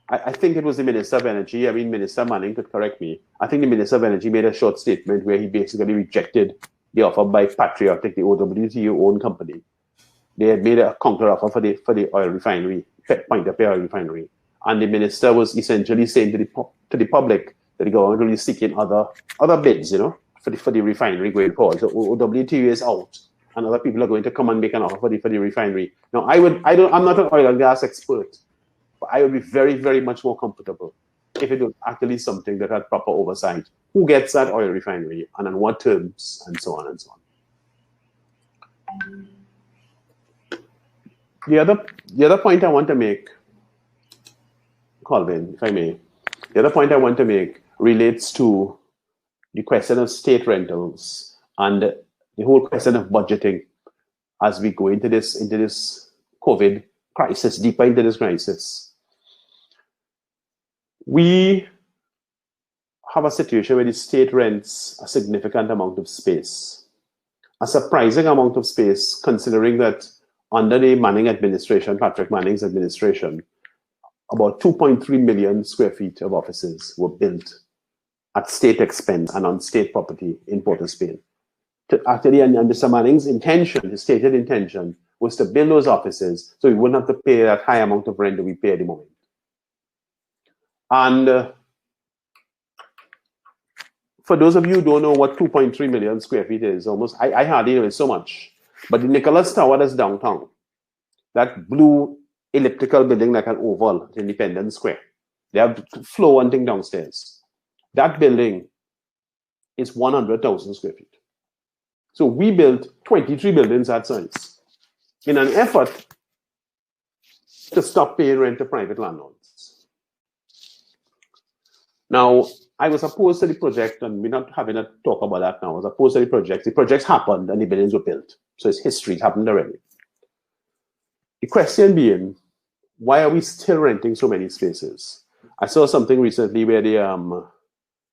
I think it was the Minister of Energy. I mean, Minister Manning could correct me. I think the Minister of Energy made a short statement where he basically rejected the offer by Patriotic, the OWTU-owned company. They had made a counter offer for the oil refinery, Point of Oil Refinery. And the minister was essentially saying to the public that the government will be seeking other bids, for the refinery going forward. So WTU is out, and other people are going to come and make an offer for the refinery. Now, I'm not an oil and gas expert, but I would be very, very much more comfortable if it was actually something that had proper oversight. Who gets that oil refinery, and on what terms, and so on and so on. The other point I want to make, Colvin, if I may, the other point I want to make relates to the question of state rentals and the whole question of budgeting as we go into this COVID crisis, deeper into this crisis. We have a situation where the state rents a significant amount of space, a surprising amount of space, considering that under the Manning administration, Patrick Manning's administration, about 2.3 million square feet of offices were built at state expense and on state property in Port of Spain. Actually, and Mr. Manning's intention, his stated intention, was to build those offices so we wouldn't have to pay that high amount of rent that we pay at the moment. And for those of you who don't know what 2.3 million square feet is, almost, I hardly know it so much. But the Nicholas Tower that's downtown, that blue elliptical building like an oval at Independence Square, they have floor one thing downstairs. That building is 100,000 square feet. So we built 23 buildings that size in an effort to stop paying rent to private landlords. Now, I was opposed to the project, and we're not having a talk about that now. I was opposed to the project. The projects happened and the buildings were built. So it's history, it happened already. The question being, why are we still renting so many spaces? I saw something recently where the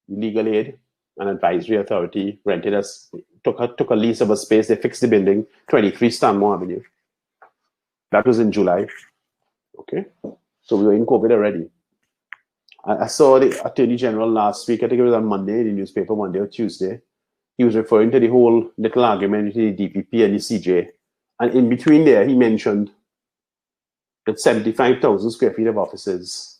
Legal Aid and Advisory Authority took a lease of a space. They fixed the building, 23 Stanmore Avenue. That was in July. Okay, so we were in COVID already. I saw the Attorney General last week, I think it was on Monday, in the newspaper, Monday or Tuesday. He was referring to the whole little argument between the DPP and the CJ. And in between there, he mentioned that 75,000 square feet of offices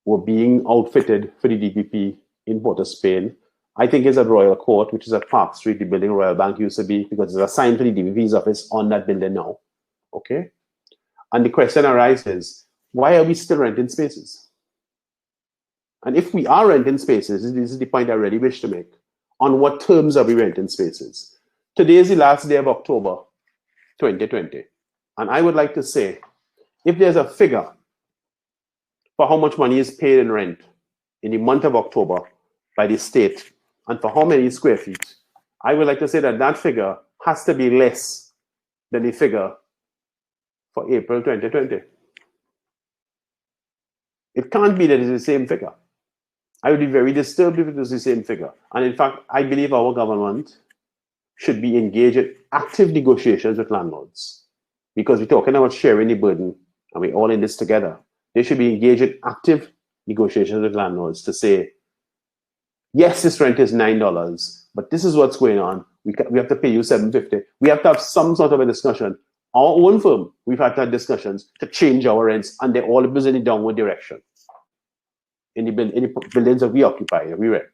were being outfitted for the DPP in Port of Spain. I think it's at Royal Court, which is at Park Street, the building Royal Bank used to be, because it's assigned to the DPP's office on that building now. Okay? And the question arises, why are we still renting spaces? And if we are renting spaces, this is the point I really wish to make, on what terms are we renting spaces? Today is the last day of October 2020. And I would like to say, if there's a figure for how much money is paid in rent in the month of October by the state, and for how many square feet, I would like to say that that figure has to be less than the figure for April 2020. It can't be that it's the same figure. I would be very disturbed if it was the same figure. And in fact, I believe our government should be engaged in active negotiations with landlords, because we're talking about sharing the burden and we're all in this together. They should be engaged in active negotiations with landlords to say, yes, this rent is $9, but this is what's going on. We have to pay you $7.50. We have to have some sort of a discussion. Our own firm, we've had to have discussions to change our rents, and they're all in the downward direction in the buildings that we occupy, that we rent.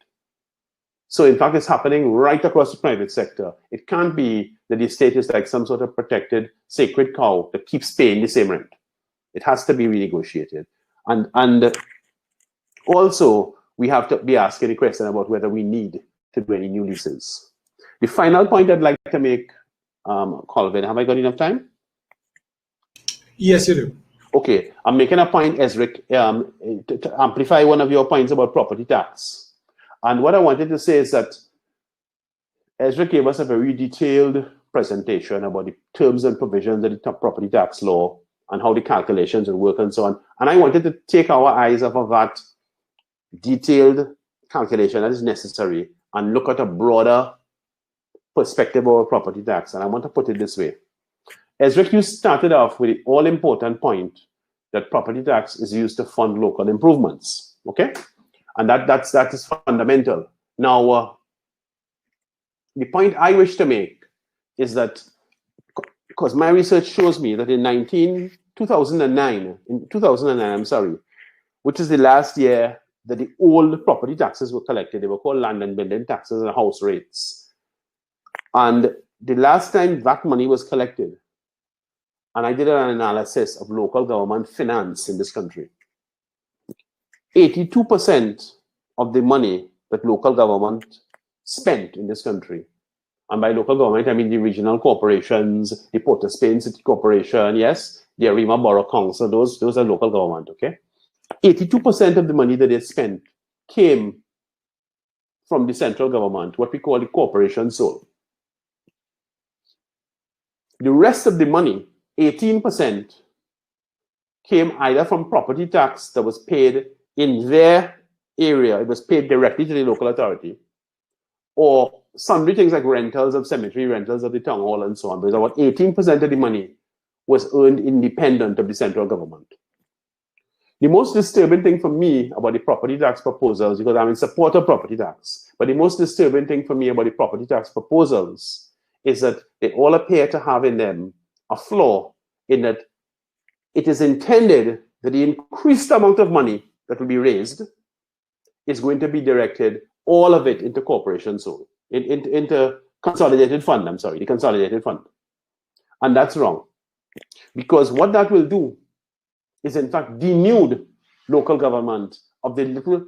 So in fact, it's happening right across the private sector. It can't be that the state is like some sort of protected sacred cow that keeps paying the same rent. It has to be renegotiated. And also, we have to be asking the question about whether we need to do any new leases. The final point I'd like to make, Colvin, have I got enough time? Yes, you do. Okay, I'm making a point, Esric, to amplify one of your points about property tax. And what I wanted to say is that Esric gave us a very detailed presentation about the terms and provisions of the property tax law and how the calculations will work and so on. And I wanted to take our eyes off of that detailed calculation that is necessary and look at a broader perspective of property tax. And I want to put it this way. Esric, you started off with the all-important point that property tax is used to fund local improvements, okay? And that is fundamental. Now, the point I wish to make is that, because my research shows me that in 2009, which is the last year that the old property taxes were collected. They were called land and building taxes and house rates. And the last time that money was collected, and I did an analysis of local government finance in this country, 82% of the money that local government spent in this country, and by local government, I mean the regional corporations, the Port of Spain City Corporation, yes, the Arima Borough Council, those are local government, okay? 82% of the money that they spent came from the central government, what we call the corporation sole. The rest of the money, 18%, came either from property tax that was paid in their area, it was paid directly to the local authority, or sundry things like rentals of cemetery, rentals of the town hall, and so on. Because about 18% of the money was earned independent of the central government. The most disturbing thing for me about the property tax proposals, because I'm in support of property tax, but the most disturbing thing for me about the property tax proposals is that they all appear to have in them a flaw in that it is intended that the increased amount of money that will be raised is going to be directed, all of it, into corporation sole, into consolidated fund, the consolidated fund. And that's wrong. Because what that will do is in fact denude local government of the little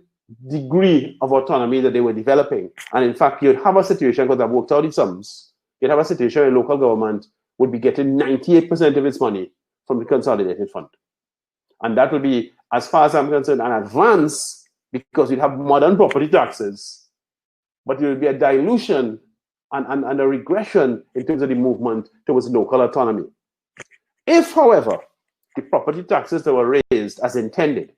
degree of autonomy that they were developing. And in fact, you'd have a situation, because I've worked out the sums, you'd have a situation where local government would be getting 98% of its money from the consolidated fund. And that will be, as far as I'm concerned, an advance, because we'd have modern property taxes, but there will be a dilution and a regression in terms of the movement towards local autonomy. If, however, the property taxes that were raised as intended,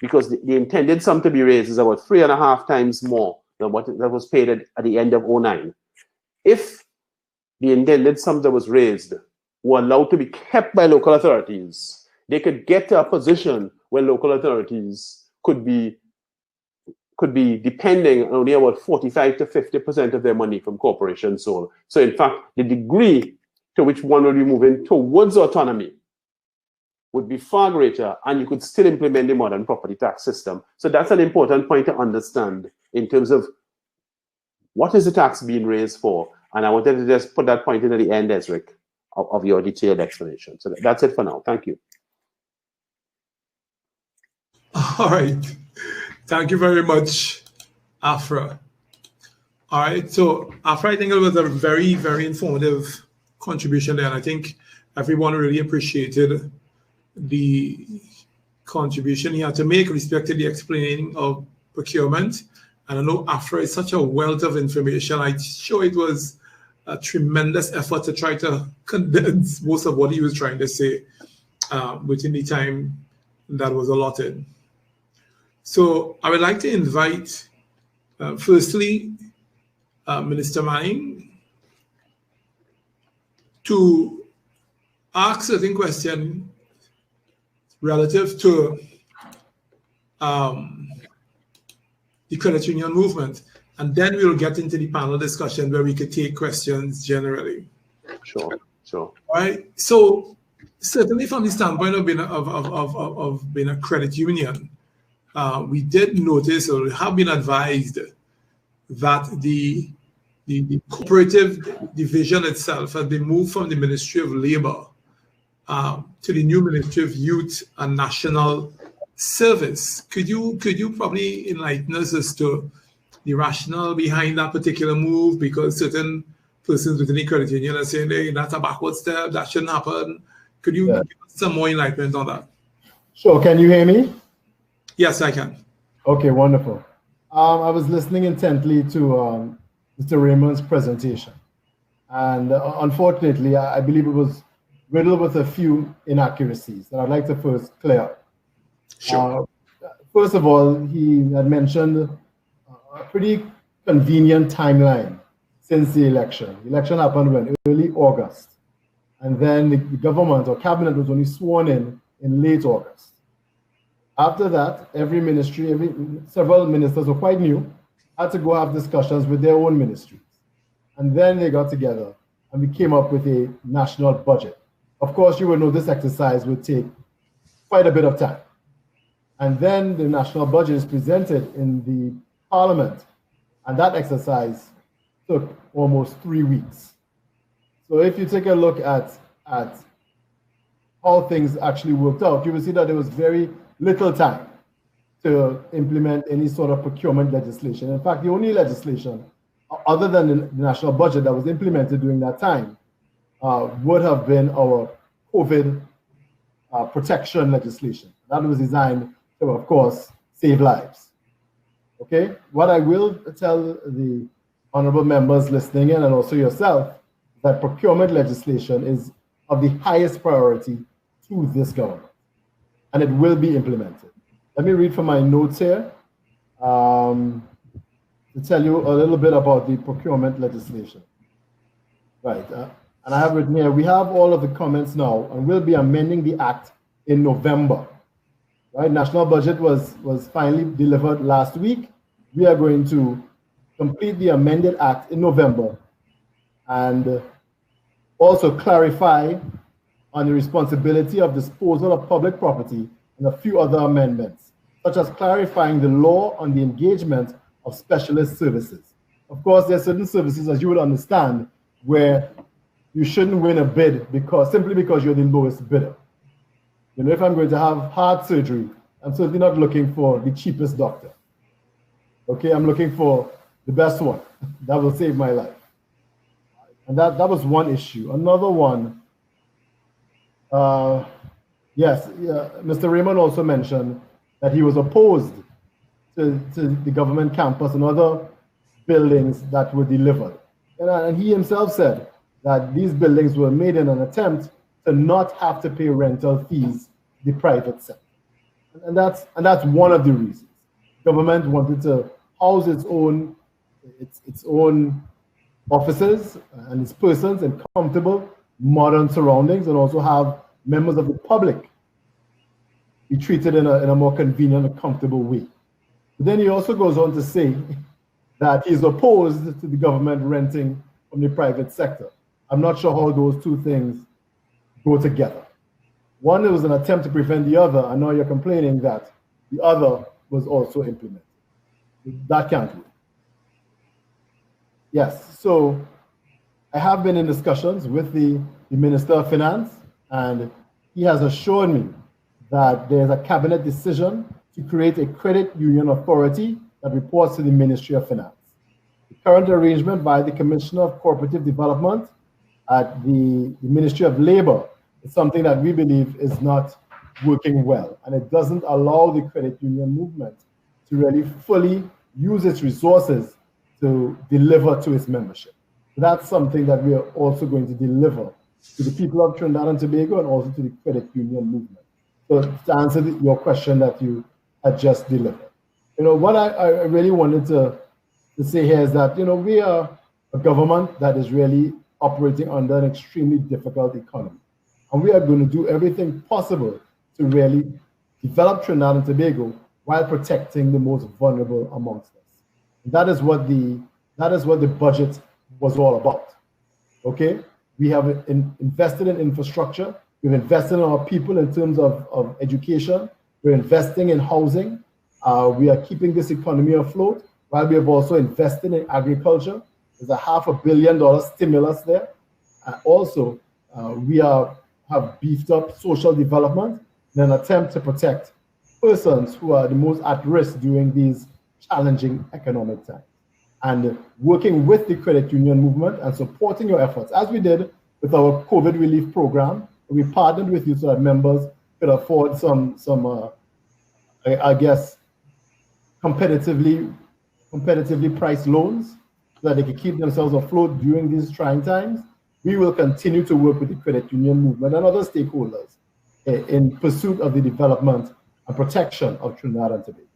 because the intended sum to be raised is about 3.5 times more than what that was paid at the end of 2009. If the intended sum that was raised were allowed to be kept by local authorities, they could get to a position where local authorities could be depending only about 45 to 50% of their money from corporation sole. So in fact, the degree to which one will be moving towards autonomy would be far greater, and you could still implement the modern property tax system. So that's an important point to understand in terms of what is the tax being raised for. And I wanted to just put that point in at the end, Esric, of your detailed explanation. So that's it for now. Thank you. All right. Thank you very much, Afra. All right. So, Afra, I think it was a very, very informative contribution there. And I think everyone really appreciated the contribution he had to make with respect to the explaining of procurement. And I know Afra is such a wealth of information. I'm sure it was a tremendous effort to try to condense most of what he was trying to say within the time that was allotted. So I would like to invite, firstly, Minister Manning to ask certain questions relative to the credit union movement, and then we'll get into the panel discussion where we could take questions generally. Sure. All right. So certainly from the standpoint of being a credit union, we did notice, or have been advised, that the cooperative division itself has been moved from the Ministry of Labor to the new Ministry of Youth and National Service. Could you probably enlighten us as to the rationale behind that particular move? Because certain persons within the credit union are saying, hey, that's a backward step, that shouldn't happen. Could you give us some more enlightenment on that? Sure. Can you hear me? Yes, I can. Okay, wonderful. I was listening intently to Mr. Raymond's presentation. And unfortunately, I believe it was riddled with a few inaccuracies that I'd like to first clear up. Sure. First of all, he had mentioned a pretty convenient timeline since the election. The election happened in early August. And then the government or cabinet was only sworn in late August. After that, every ministry, several ministers were quite new, had to go have discussions with their own ministries. And then they got together and we came up with a national budget. Of course, you will know this exercise would take quite a bit of time. And then the national budget is presented in the parliament. And that exercise took almost 3 weeks. So if you take a look at how things actually worked out, you will see that there was very little time to implement any sort of procurement legislation. In fact, the only legislation other than the national budget that was implemented during that time would have been our COVID protection legislation. That was designed to, of course, save lives. Okay, what I will tell the honorable members listening in and also yourself, that procurement legislation is of the highest priority to this government, and it will be implemented. Let me read from my notes here to tell you a little bit about the procurement legislation. Right, and I have written here, we have all of the comments now, and we'll be amending the act in November. Right, national budget was finally delivered last week. We are going to complete the amended act in November and also clarify on the responsibility of disposal of public property and a few other amendments, such as clarifying the law on the engagement of specialist services. Of course, there are certain services, as you would understand, where you shouldn't win a bid simply because you're the lowest bidder. You know, if I'm going to have heart surgery, I'm certainly not looking for the cheapest doctor. Okay, I'm looking for the best one that will save my life. And that was one issue. Another one, Mr. Raymond also mentioned that he was opposed to the government campus and other buildings that were delivered. And he himself said that these buildings were made in an attempt to not have to pay rental fees to the private sector. And that's one of the reasons. Government wanted to house its own offices and its persons in comfortable, modern surroundings, and also have members of the public be treated in a more convenient and comfortable way. But then he also goes on to say that he's opposed to the government renting from the private sector. I'm not sure how those two things go together. One, it was an attempt to prevent the other, and now you're complaining that the other was also implemented. That can't work. Yes, so I have been in discussions with the Minister of Finance, and he has assured me that there's a cabinet decision to create a credit union authority that reports to the Ministry of Finance. The current arrangement by the Commissioner of Cooperative Development at the Ministry of Labor is something that we believe is not working well, and it doesn't allow the credit union movement to really fully use its resources to deliver to its membership. So that's something that we are also going to deliver to the people of Trinidad and Tobago and also to the credit union movement. So to answer your question that you had just delivered. You know, what I really wanted to say here is that, you know, we are a government that is really operating under an extremely difficult economy. And we are going to do everything possible to really develop Trinidad and Tobago while protecting the most vulnerable amongst us. That is what the budget was all about. Okay, we have invested in infrastructure. We've invested in our people in terms of education. We're investing in housing. We are keeping this economy afloat, while we have also invested in agriculture. There's a $500 million stimulus there. Also, we have beefed up social development in an attempt to protect persons who are the most at risk during these challenging economic times. And working with the credit union movement and supporting your efforts, as we did with our COVID relief program. We partnered with you so that members could afford some I guess, competitively priced loans so that they could keep themselves afloat during these trying times. We will continue to work with the credit union movement and other stakeholders in pursuit of the development and protection of Trinidad and Tobago.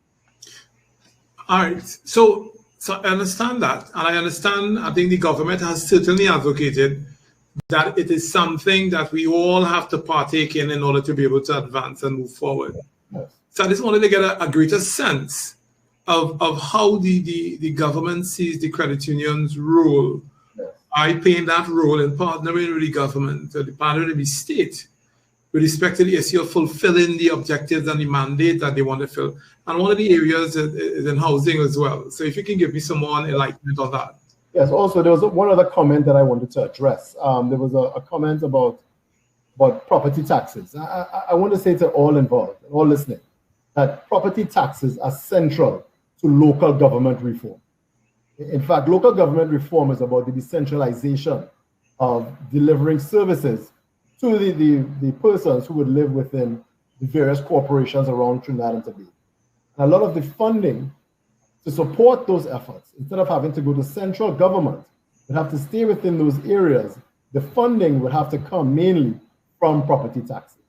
All right. So I understand that. And I understand, I think the government has certainly advocated that it is something that we all have to partake in order to be able to advance and move forward. Yes. So I just wanted to get a greater sense of how the government sees the credit union's role. Yes. I play that role in partnering with the government, or the partnering with the state, with respect to the issue of fulfilling the objectives and the mandate that they want to fill. And one of the areas is in housing as well. So if you can give me some more enlightenment on that. Yes, also there was one other comment that I wanted to address. There was a comment about property taxes. I want to say to all involved, all listening, that property taxes are central to local government reform. In fact, local government reform is about the decentralization of delivering services to the persons who would live within the various corporations around Trinidad and Tobago. And a lot of the funding to support those efforts, instead of having to go to central government, would have to stay within those areas. The funding would have to come mainly from property taxes.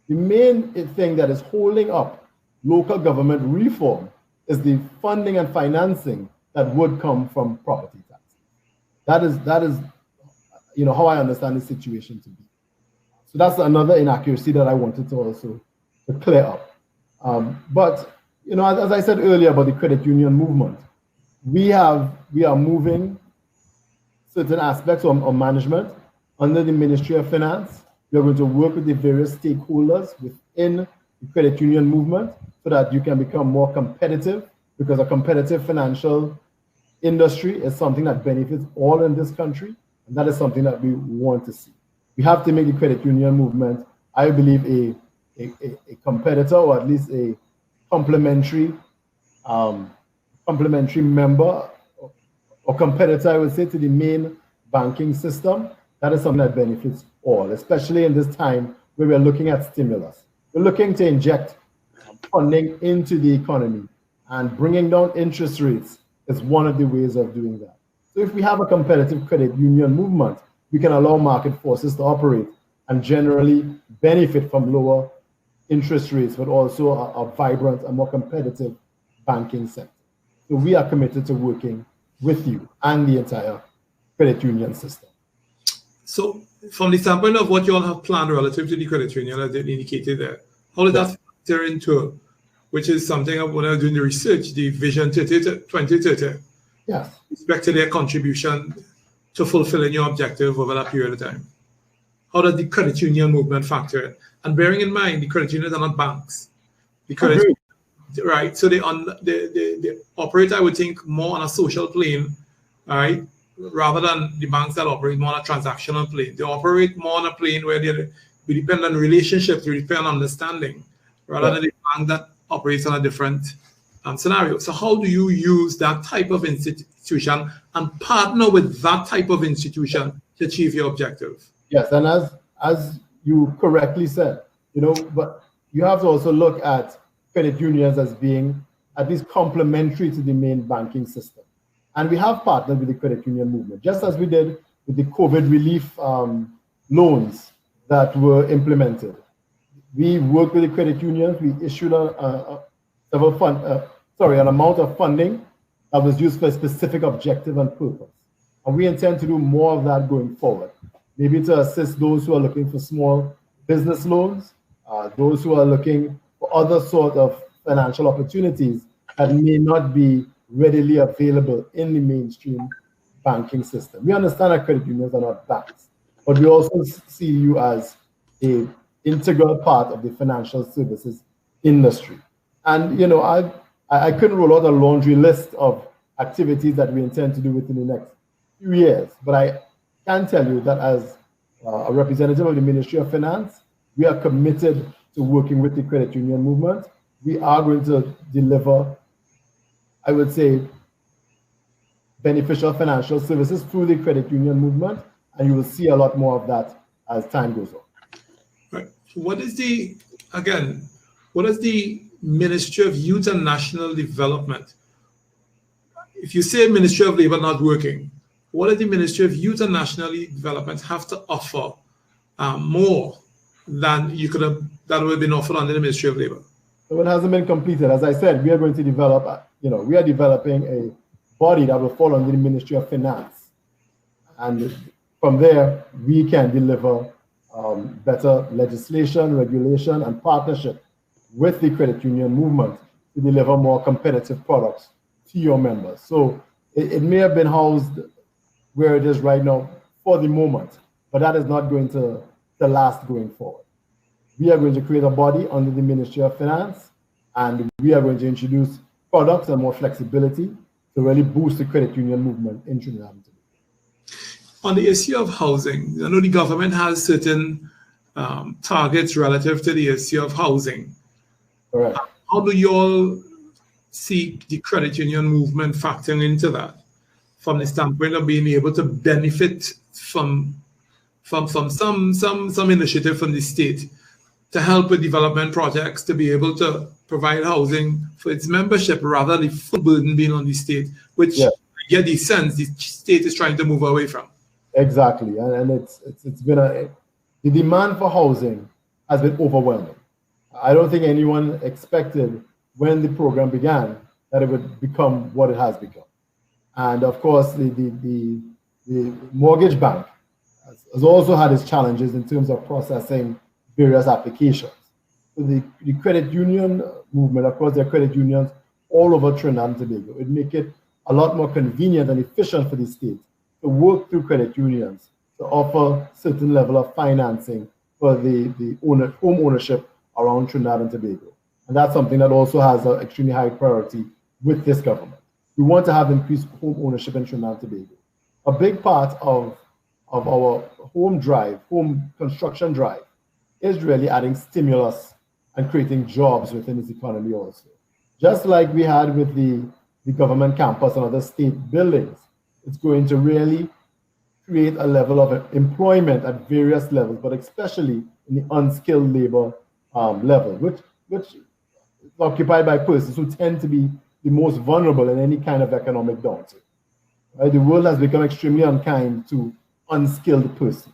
The main thing that is holding up local government reform is the funding and financing that would come from property taxes. That is how I understand the situation to be. So that's another inaccuracy that I wanted to also clear up. But as I said earlier about the credit union movement, we are moving certain aspects of management under the Ministry of Finance. We are going to work with the various stakeholders within the credit union movement so that you can become more competitive, because a competitive financial industry is something that benefits all in this country, and that is something that we want to see. We have to make the credit union movement, I believe, a competitor, or at least a complementary member or competitor, I would say, to the main banking system. That is something that benefits all, especially in this time where we're looking at stimulus. We're looking to inject funding into the economy, and bringing down interest rates is one of the ways of doing that. So if we have a competitive credit union movement, we can allow market forces to operate and generally benefit from lower interest rates, but also a vibrant and more competitive banking sector. So we are committed to working with you and the entire credit union system. So from the standpoint of what you all have planned relative to the credit union, as it indicated there, how does that factor into, which is something when I was doing the research, the Vision 2030, yes, respect to their contribution to fulfilling your objective over that period of time? How does the credit union movement factor in? And bearing in mind, the credit unions are not banks. Right, so they operate, I would think, more on a social plane, right, rather than the banks that operate more on a transactional plane. They operate more on a plane where we depend on relationships, we depend on understanding, rather than the bank that operates on a different scenario. So how do you use that type of institution and partner with that type of institution to achieve your objective? Yes, and as you correctly said, but you have to also look at credit unions as being at least complementary to the main banking system. And we have partnered with the credit union movement, just as we did with the COVID relief loans that were implemented. We worked with the credit unions. We issued an amount of funding that was used for a specific objective and purpose. And we intend to do more of that going forward, maybe to assist those who are looking for small business loans, those who are looking for other sort of financial opportunities that may not be readily available in the mainstream banking system. We understand that credit unions are not banks, but we also see you as an integral part of the financial services industry. And I couldn't roll out a laundry list of activities that we intend to do within the next few years, but I can tell you that as a representative of the Ministry of Finance, we are committed to working with the credit union movement. We are going to deliver, I would say, beneficial financial services through the credit union movement, and you will see a lot more of that as time goes on. Right. What is the Ministry of Youth and National Development? If you say Ministry of Labor not working, what does the Ministry of Youth and National Development have to offer more than that would have been offered under the Ministry of Labor? So it hasn't been completed. As I said, we are going to develop, we are developing a body that will fall under the Ministry of Finance. And from there, we can deliver better legislation, regulation, and partnership with the credit union movement to deliver more competitive products to your members. So it may have been housed where it is right now for the moment, but that is not going to last going forward. we are going to create a body under the Ministry of Finance, and we are going to introduce products and more flexibility to really boost the credit union movement in Trinidad and Tobago. On the issue of housing, I know the government has certain targets relative to the issue of housing. Correct. How do you all see the credit union movement factoring into that, from the standpoint of being able to benefit from some initiative from the state to help with development projects, to be able to provide housing for its membership, rather than the full burden being on the state, which I get the sense the state is trying to move away from. Exactly, and it's been the demand for housing has been overwhelming. I don't think anyone expected when the program began that it would become what it has become. And of course, the mortgage bank has also had its challenges in terms of processing various applications. So the credit union movement, of course, there are credit unions all over Trinidad and Tobago. It would make it a lot more convenient and efficient for the state to work through credit unions to offer certain level of financing for the home ownership around Trinidad and Tobago. And that's something that also has an extremely high priority with this government. We want to have increased home ownership in Trinidad and Tobago. A big part of our home construction drive, is really adding stimulus and creating jobs within this economy also. Just like we had with the government campus and other state buildings, it's going to really create a level of employment at various levels, but especially in the unskilled labor level, which is occupied by persons who tend to be the most vulnerable in any kind of economic downturn. Right? The world has become extremely unkind to unskilled persons.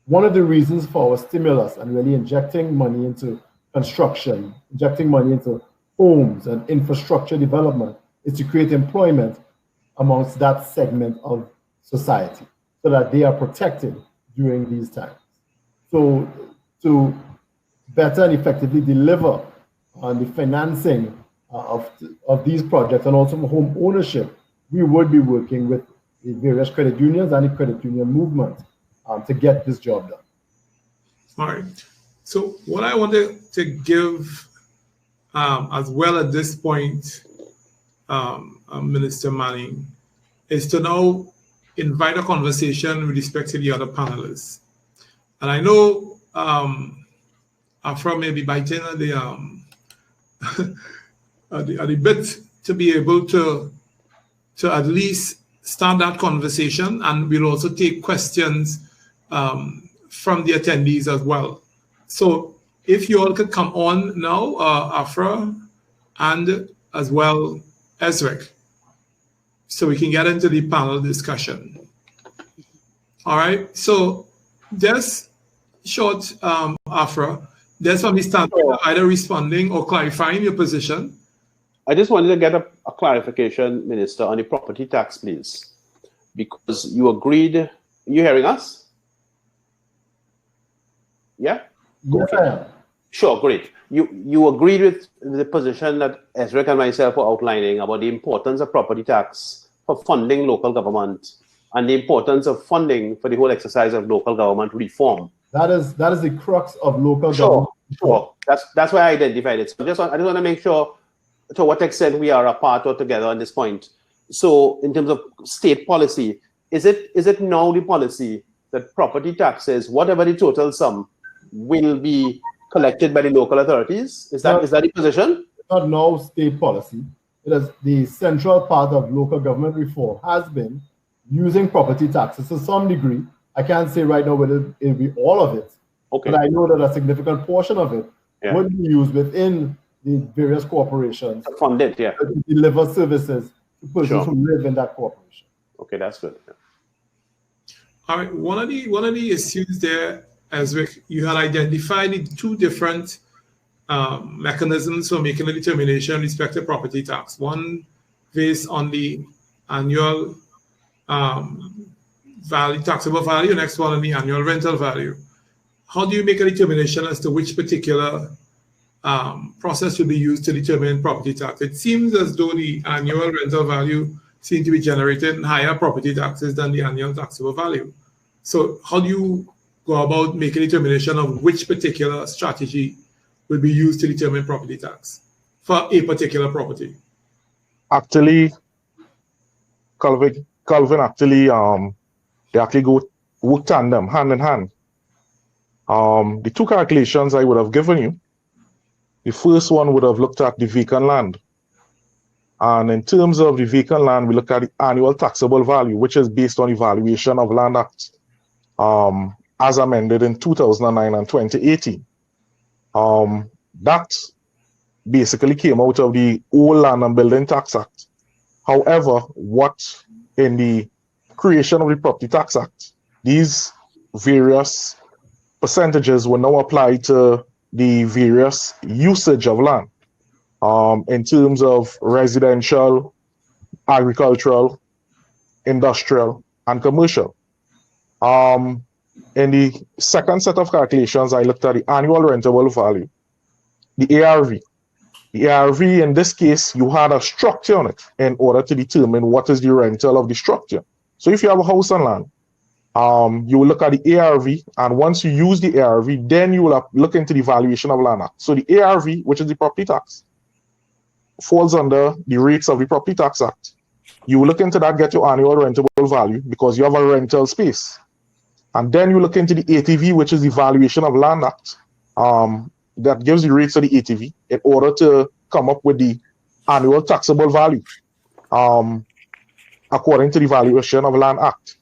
One of the reasons for our stimulus and really injecting money into construction, injecting money into homes and infrastructure development is to create employment amongst that segment of society so that they are protected during these times. So to better and effectively deliver on the financing of these projects and also home ownership, we would be working with the various credit unions and the credit union movement to get this job done. All right. So what I wanted to give as well at this point, Minister Manning, is to now invite a conversation with respect to the other panelists. And I know Afra may be biting at the bit to be able to at least start that conversation, and we'll also take questions from the attendees as well. So if you all could come on now, Afra, and as well Esric, so we can get into the panel discussion. All right, so just short, Afra, just from the standpoint of either responding or clarifying your position. I just wanted to get a clarification, Minister, on the property tax, please, because you agreed. You hearing us? Yeah? Yes, I am. Sure, great. You agreed with the position that Esric and myself were outlining about the importance of property tax for funding local government and the importance of funding for the whole exercise of local government reform. That is the crux of local government. Sure. That's why I identified it. So I just want to make sure to what extent we are apart or together on this point. So in terms of state policy, is it now the policy that property taxes, whatever the total sum, will be collected by the local authorities? Is that the position? Not now state policy. It is the central part of local government reform has been using property taxes to some degree. I can't say right now whether it'll be all of it, but I know that a significant portion of it would be used within the various corporations to fund it, to deliver services to persons who live in that corporation. Okay, that's good. All right, one of the issues there, Esric, you had identified the two different mechanisms for making a determination with respect to property tax. One based on the annual taxable value, next one on the annual rental value. How do you make a determination as to which particular process will be used to determine property tax? It seems as though the annual rental value seems to be generated in higher property taxes than the annual taxable value. So how do you go about making a determination of which particular strategy will be used to determine property tax for a particular property? Actually, Calvin, actually, they actually go work tandem, hand in hand. The two calculations I would have given you, the first one would have looked at the vacant land. And in terms of the vacant land, we look at the annual taxable value, which is based on the Valuation of Land Act, as amended in 2009 and 2018. That basically came out of the old Land and Building Tax Act. However, what in the creation of the Property Tax Act, these various percentages will now apply to the various usage of land in terms of residential, agricultural, industrial, and commercial. In the second set of calculations, I looked at the annual rentable value, the ARV. The ARV, in this case, you had a structure on it in order to determine what is the rental of the structure. So if you have a house and land, you will look at the ARV, and once you use the ARV, then you will look into the Valuation of Land Act. So the ARV, which is the property tax, falls under the rates of the Property Tax Act. You will look into that, get your annual rentable value because you have a rental space. And then you look into the ATV, which is the Valuation of Land Act, that gives the rates of the ATV in order to come up with the annual taxable value according to the Valuation of Land Act.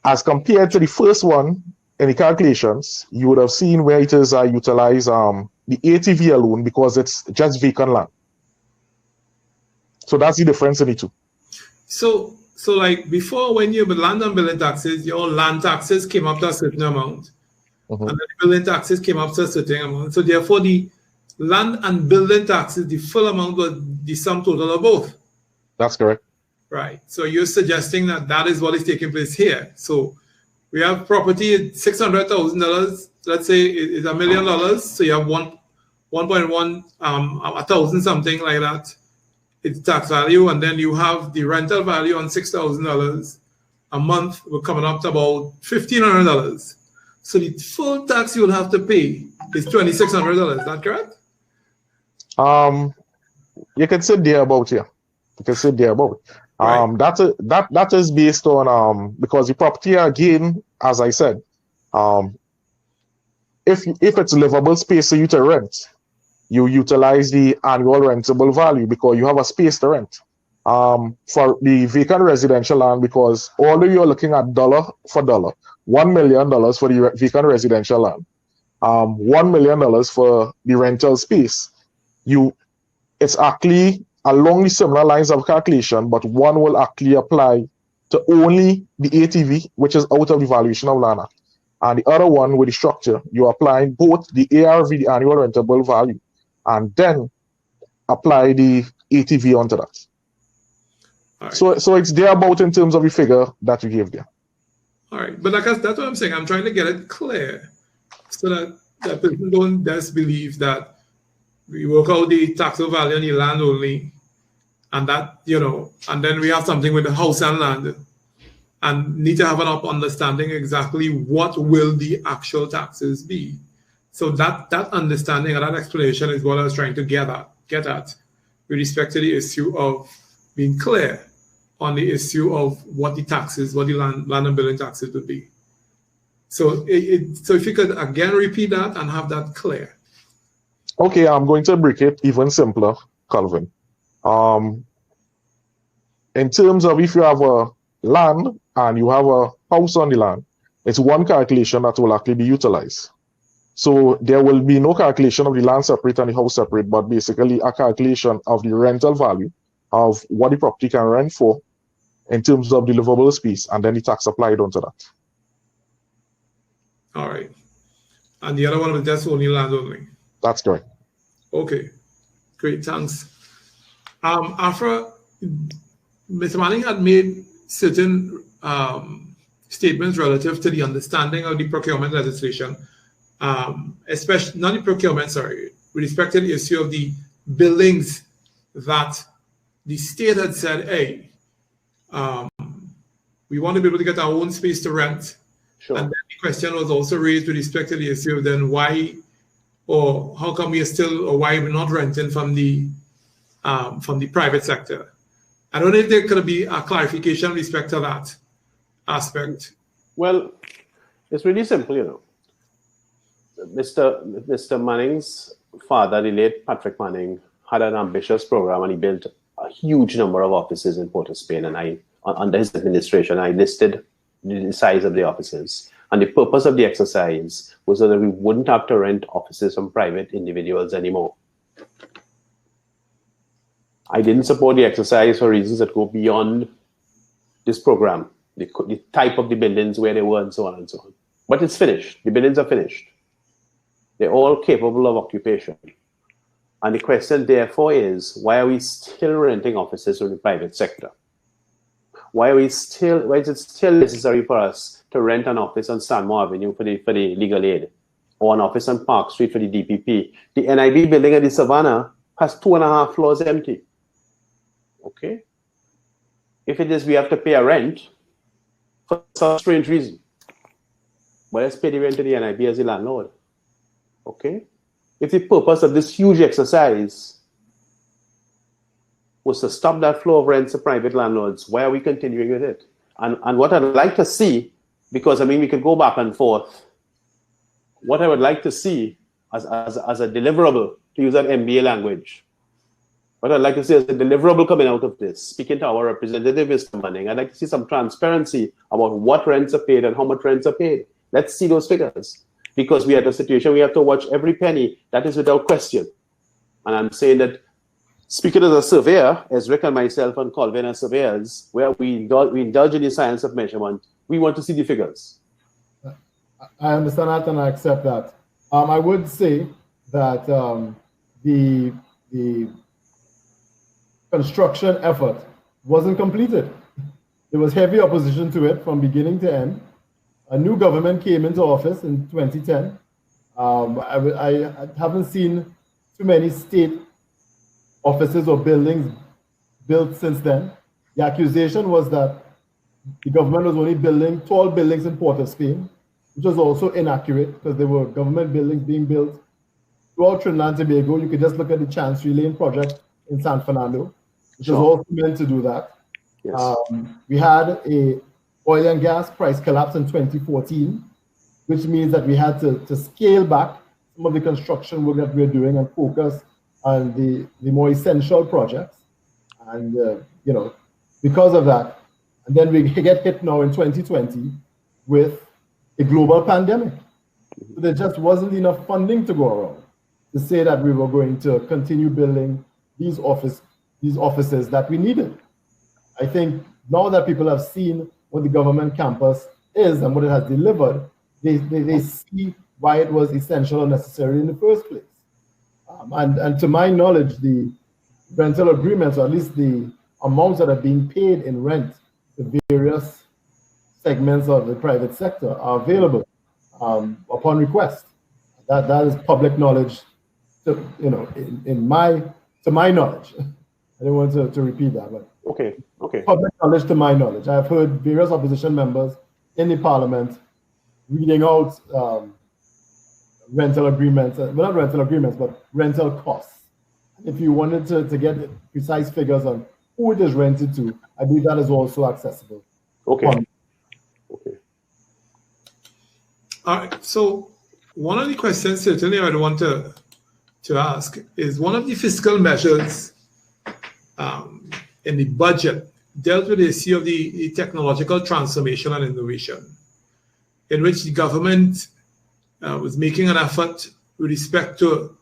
As compared to the first one in the calculations, you would have seen where it is utilize the ATV alone because it's just vacant land. So that's the difference in the two. So like before, when you have land and building taxes, your land taxes came up to a certain amount. And then the building taxes came up to a certain amount. So therefore, the land and building taxes, the full amount was the sum total of both. That's correct. Right. So you're suggesting that that is what is taking place here. So we have property at $600,000. Let's say it's $1 million. So you have 1.1, 1,000 something like that. It's tax value, and then you have the rental value on $6,000 a month. We're coming up to about $1,500. So the full tax you will have to pay is $2,600. Is that correct? You can say thereabout here. You can say thereabout. Right. That is based on because the property again, as I said, if it's livable space for you to rent, you utilize the annual rentable value because you have a space to rent. For the vacant residential land, because although you're looking at dollar for dollar, $1 million for the vacant residential land, $1 million for the rental space, it's actually along the similar lines of calculation, but one will actually apply to only the ATV, which is out of the Valuation of Land Act, and the other one with the structure, you're applying both the ARV, the annual rentable value, and then apply the ATV onto that. Right. So it's thereabout in terms of the figure that you gave there. All right, but like that's what I'm saying. I'm trying to get it clear so that people don't just believe that we work out the taxable value on the land only, and that, and then we have something with the house and land, and need to have an understanding exactly what will the actual taxes be. So that understanding and that explanation is what I was trying to get at with respect to the issue of being clear on the issue of what the taxes, what the land and building taxes would be. So so if you could again repeat that and have that clear. Okay, I'm going to break it even simpler, Calvin. In terms of if you have a land and you have a house on the land, it's one calculation that will actually be utilized. So there will be no calculation of the land separate and the house separate, but basically a calculation of the rental value of what the property can rent for in terms of the livable space, and then the tax applied onto that. All right. And the other one was just only land only. That's correct. Okay. Great. Thanks. Afra, Mr. Manning had made certain statements relative to the understanding of the procurement legislation, especially not the procurement, sorry, with respect to the issue of the buildings that the state had said, hey, we want to be able to get our own space to rent. Sure. And then question was also raised with respect to the issue of then why or how come we are still or why we're not renting from the private sector. I don't know if there could be a clarification with respect to that aspect. Well, it's really simple, you know. Mr. Manning's father, the late Patrick Manning, had an ambitious program and he built a huge number of offices in Port of Spain. And under his administration, I listed the size of the offices. And the purpose of the exercise was so that we wouldn't have to rent offices from private individuals anymore. I didn't support the exercise for reasons that go beyond this program, the type of the buildings, where they were, and so on and so on. But it's finished. The buildings are finished. They're all capable of occupation. And the question, therefore, is why are we still renting offices from the private sector? Why is it still necessary for us to rent an office on Stanmore Avenue for the legal aid, or an office on Park Street for the DPP? The NIB building at the Savannah has 2.5 floors empty. Okay? If it is we have to pay a rent for some strange reason, well, let's pay the rent to the NIB as the landlord. Okay? If the purpose of this huge exercise was to stop that flow of rents to private landlords, why are we continuing with it? And what I'd like to see, because I mean we could go back and forth, what I would like to see as a deliverable, to use that MBA language, what I'd like to see as a deliverable coming out of this, speaking to our representative, Mr. Manning, I'd like to see some transparency about what rents are paid and how much rents are paid. Let's see those figures. Because we are in a situation we have to watch every penny. That is without question. And I'm saying that, speaking as a surveyor, Esric and myself and Colvin as surveyors, where we indulge in the science of measurement, we want to see the figures. I understand that and I accept that. I would say that the construction effort wasn't completed. There was heavy opposition to it from beginning to end. A new government came into office in 2010. I haven't seen too many state offices or buildings built since then. The accusation was that the government was only building tall buildings in Port of Spain, which was also inaccurate because there were government buildings being built throughout Trinidad and Tobago. You could just look at the Chancery Lane project in San Fernando, which was also meant to do that. Yes. We had a oil and gas price collapse in 2014, which means that we had to scale back some of the construction work that we're doing and focus on the more essential projects. And, because of that, and then we get hit now in 2020 with a global pandemic. So there just wasn't enough funding to go around to say that we were going to continue building these offices that we needed. I think now that people have seen what the government campus is and what it has delivered, they see why it was essential and necessary in the first place. And to my knowledge, the rental agreements, or at least the amounts that are being paid in rent to various segments of the private sector are available upon request. That is public knowledge, to my knowledge. I don't want to repeat that, but Okay. public knowledge to my knowledge. I've heard various opposition members in the parliament reading out rental agreements, well, not rental agreements, but rental costs. If you wanted to get precise figures on who it is rented to, I believe that is also accessible. Okay. All right. So one of the questions certainly I'd want to ask is, one of the fiscal measures in the budget dealt with the issue of the technological transformation and innovation, in which the government was making an effort with respect to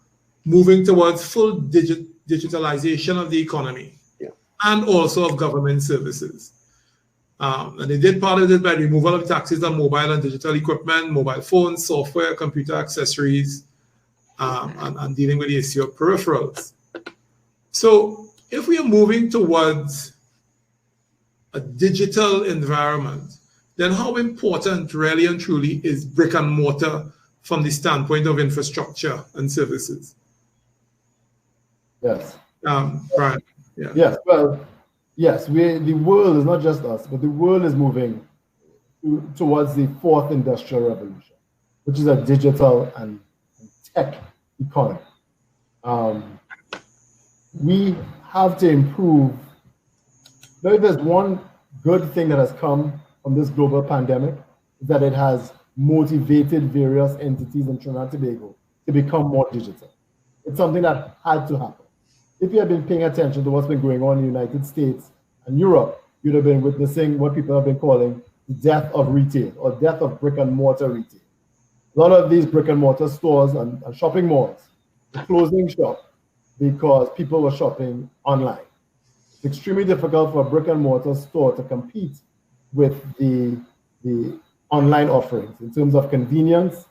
moving towards full digitalization of the economy, and also of government services. And they did part of it by removal of taxes on mobile and digital equipment, mobile phones, software, computer accessories, and dealing with the issue of peripherals. So if we are moving towards a digital environment, then how important really and truly is brick and mortar from the standpoint of infrastructure and services? Yes. Right. Yeah. Yes. Well, yes. The world is not just us, but the world is moving towards the fourth industrial revolution, which is a digital and tech economy. We have to improve. Now, if there's one good thing that has come from this global pandemic, is that it has motivated various entities in Trinidad and Tobago to become more digital. It's something that had to happen. If you had been paying attention to what's been going on in the United States and Europe, you'd have been witnessing what people have been calling the death of retail or death of brick and mortar retail. A lot of these brick and mortar stores and shopping malls were closing shop because people were shopping online. It's extremely difficult for a brick and mortar store to compete with the online offerings in terms of convenience,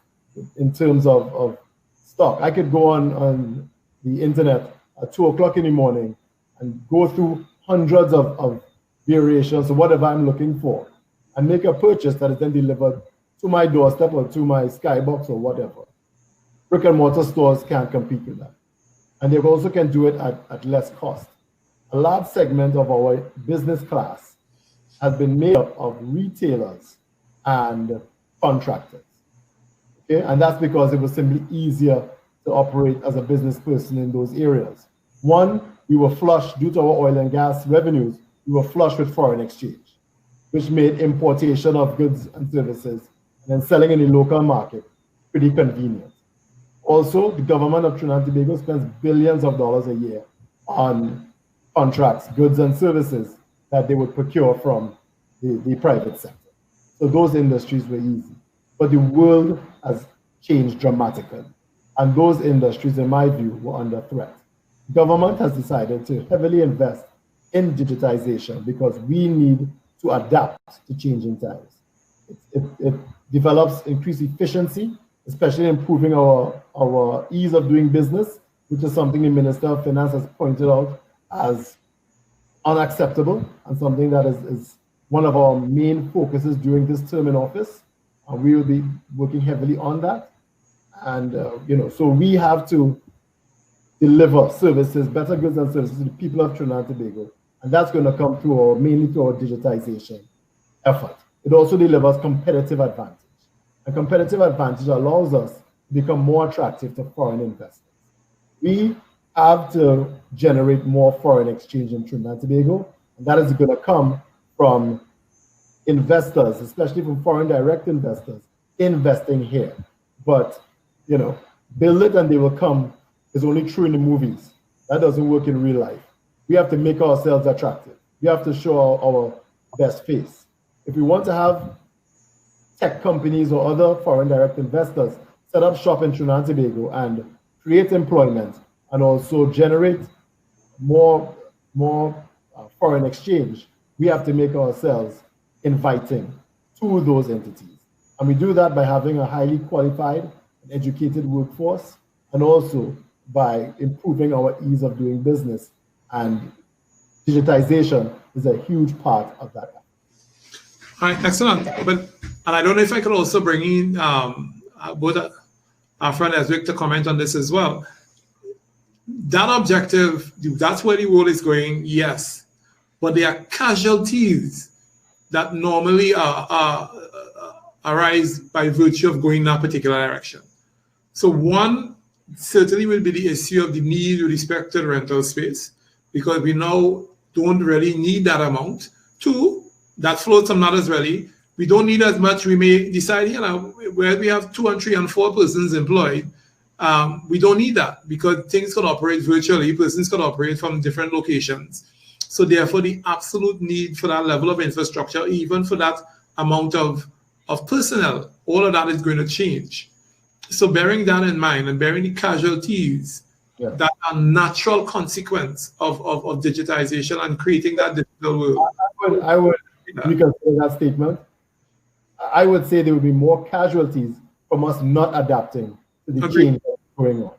in terms of stock. I could go on the internet at 2 o'clock in the morning and go through hundreds of variations of whatever I'm looking for and make a purchase that is then delivered to my doorstep or to my skybox or whatever. Brick and mortar stores can't compete with that. And they also can do it at less cost. A large segment of our business class has been made up of retailers and contractors. Okay? And that's because it was simply easier to operate as a business person in those areas. One, we were flush due to our oil and gas revenues, we were flush with foreign exchange, which made importation of goods and services and then selling in the local market pretty convenient. Also, the government of Trinidad and Tobago spends billions of dollars a year on contracts, goods and services that they would procure from the private sector. So those industries were easy. But the world has changed dramatically. And those industries, in my view, were under threat. Government has decided to heavily invest in digitization because we need to adapt to changing times. It develops increased efficiency, especially improving our ease of doing business, which is something the Minister of Finance has pointed out as unacceptable and something that is one of our main focuses during this term in office. And we will be working heavily on that. And, so we have to deliver services, better goods and services to the people of Trinidad and Tobago. And that's going to come mainly through our digitization effort. It also delivers competitive advantage. A competitive advantage allows us to become more attractive to foreign investors. We have to generate more foreign exchange in Trinidad and Tobago, and that is going to come from investors, especially from foreign direct investors, investing here. But, build it and they will come is only true in the movies. That doesn't work in real life. We have to make ourselves attractive. We have to show our best face. If we want to have tech companies or other foreign direct investors set up shop in Trinidad and Tobago and create employment and also generate more foreign exchange, we have to make ourselves inviting to those entities. And we do that by having a highly qualified and educated workforce, and also by improving our ease of doing business. And digitization is a huge part of that. All right, excellent. And I don't know if I could also bring in both Afra and Esric to comment on this as well. That objective, that's where the world is going, yes. But there are casualties that normally arise by virtue of going in that particular direction. So one certainly will be the issue of the need with respect to the rental space, because we now don't really need that amount. Two, that floats from not as really. We don't need as much. We may decide, where we have 2 and 3 and 4 persons employed, we don't need that because things can operate virtually. Persons can operate from different locations. So therefore, the absolute need for that level of infrastructure, even for that amount of personnel, all of that is going to change. So bearing that in mind and bearing the casualties that are natural consequence of digitization and creating that digital world. I would reconsider that statement. I would say there would be more casualties from us not adapting to the change that's going on.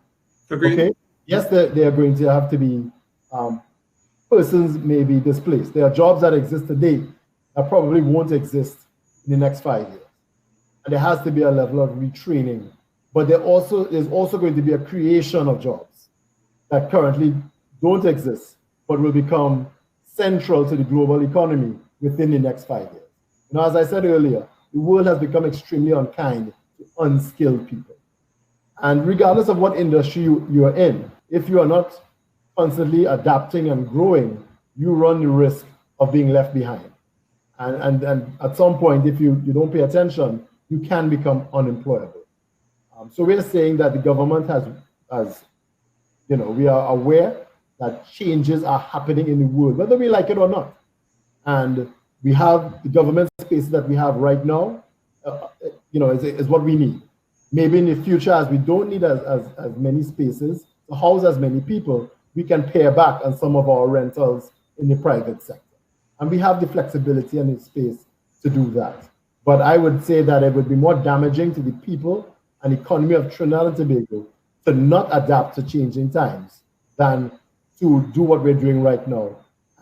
Agreed. Okay? Yes, there are going to have to be persons may be displaced. There are jobs that exist today that probably won't exist in the next 5 years. And there has to be a level of retraining. But there's also going to be a creation of jobs that currently don't exist, but will become central to the global economy within the next 5 years. As I said earlier, the world has become extremely unkind to unskilled people. And regardless of what industry you're in, if you are not constantly adapting and growing, you run the risk of being left behind. And at some point, if you don't pay attention, you can become unemployable. So we're saying that the government has, we are aware that changes are happening in the world, whether we like it or not. And we have the government spaces that we have right now, is what we need. Maybe in the future, as we don't need as many spaces to house as many people, we can pare back on some of our rentals in the private sector. And we have the flexibility and the space to do that. But I would say that it would be more damaging to the people and economy of Trinidad and Tobago to not adapt to changing times than to do what we're doing right now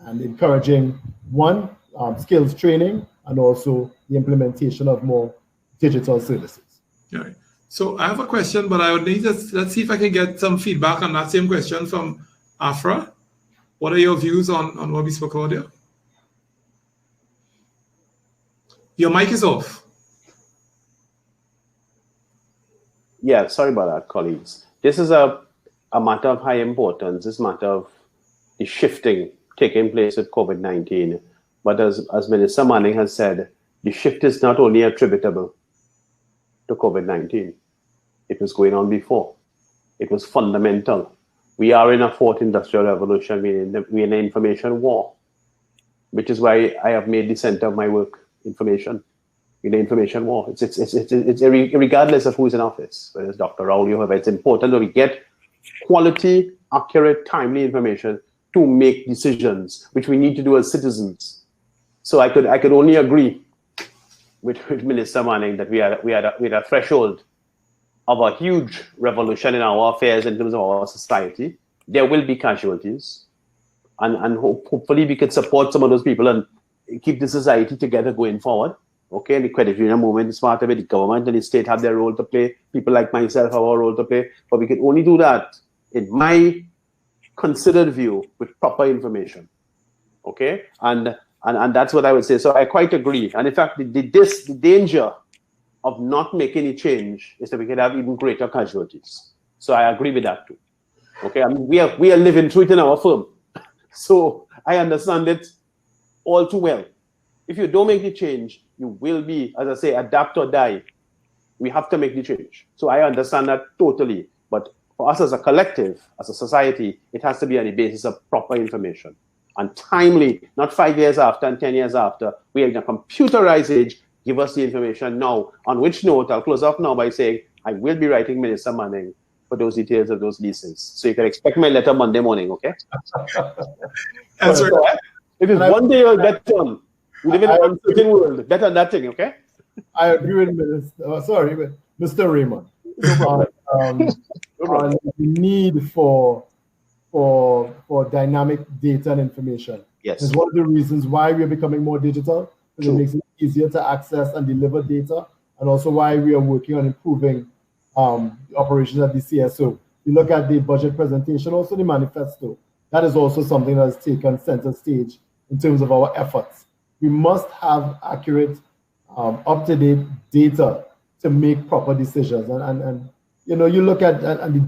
and encouraging, one, skills training and also the implementation of more digital services. All right. So I have a question, but I would need let's see if I can get some feedback on that same question from Afra. What are your views on what we spoke about here? Your mic is off. Yeah, sorry about that, colleagues. This is a matter of high importance. This matter of the shifting taking place with COVID-19. But as Minister Manning has said, the shift is not only attributable to COVID-19. It was going on before. It was fundamental. We are in a fourth industrial revolution. We're in an information war, which is why I have made the center of my work information. In the information war, it's regardless of who is in office, whether it's Dr. Raul, whoever. It's important that we get quality, accurate, timely information to make decisions, which we need to do as citizens. So I could only agree with Minister Manning that we are at a threshold of a huge revolution in our affairs in terms of our society. There will be casualties, and hopefully we can support some of those people and keep the society together going forward. Okay, and the credit union movement is part of it. The government and the state have their role to play. People like myself have our role to play. But we can only do that, in my considered view, with proper information. Okay, and that's what I would say. So I quite agree. And in fact, the danger of not making a change is that we could have even greater casualties. So I agree with that too. Okay, I mean we are living through it in our firm, so I understand it all too well. If you don't make the change, you will be, as I say, adapt or die. We have to make the change. So I understand that totally. But for us as a collective, as a society, it has to be on the basis of proper information and timely, not 5 years after and 10 years after. We are in a computerized age. Give us the information now. On which note, I'll close off now by saying I will be writing Minister Manning for those details of those leases. So you can expect my letter Monday morning, okay? That's right. If it's one day you'll get done. We live in an uncertain world. Better than that thing, okay? I agree with Mr. Raymond on the need for dynamic data and information. Yes. It's one of the reasons why we are becoming more digital, because it makes it easier to access and deliver data, and also why we are working on improving the operations at the CSO. You look at the budget presentation, also the manifesto. That is also something that has taken center stage in terms of our efforts. We must have accurate, up-to-date data to make proper decisions. And you look at the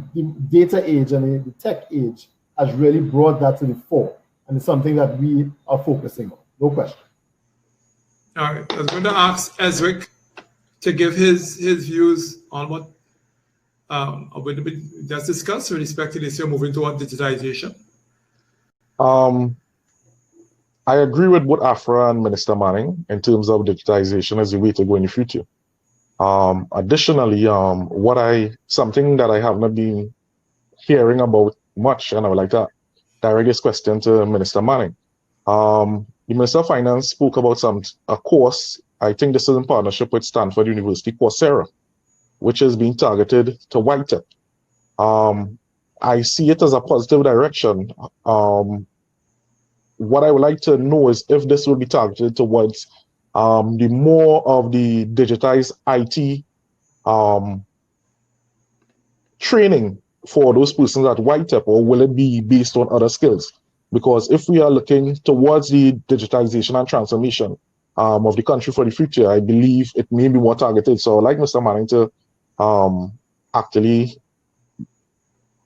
data age and the tech age has really brought that to the fore. And it's something that we are focusing on, no question. All right, I was going to ask Esric to give his views on what we just discussed with respect to this year moving toward digitization. I agree with both Afra and Minister Manning in terms of digitization as the way to go in the future. Additionally, something that I have not been hearing about much, and I would like to direct this question to Minister Manning. The Minister of Finance spoke about a course, I think this is in partnership with Stanford University, Coursera, which is being targeted to white tech. I see it as a positive direction. What I would like to know is if this will be targeted towards the more of the digitized IT training for those persons at white tech, or will it be based on other skills? Because if we are looking towards the digitization and transformation, of the country for the future, I believe it may be more targeted. So I'd like Mr. Manning to actually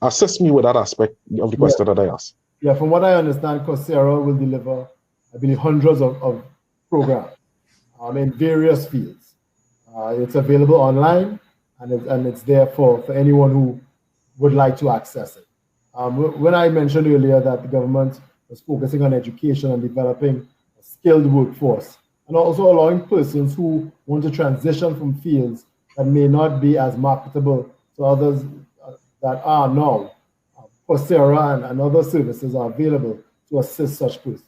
assist me with that aspect of the question that I asked. Yeah, from what I understand, Coursera will deliver, I believe, hundreds of programs in various fields. It's available online, and it's there for anyone who would like to access it. When I mentioned earlier that the government was focusing on education and developing a skilled workforce, and also allowing persons who want to transition from fields that may not be as marketable to others that are now, Coursera and other services are available to assist such persons.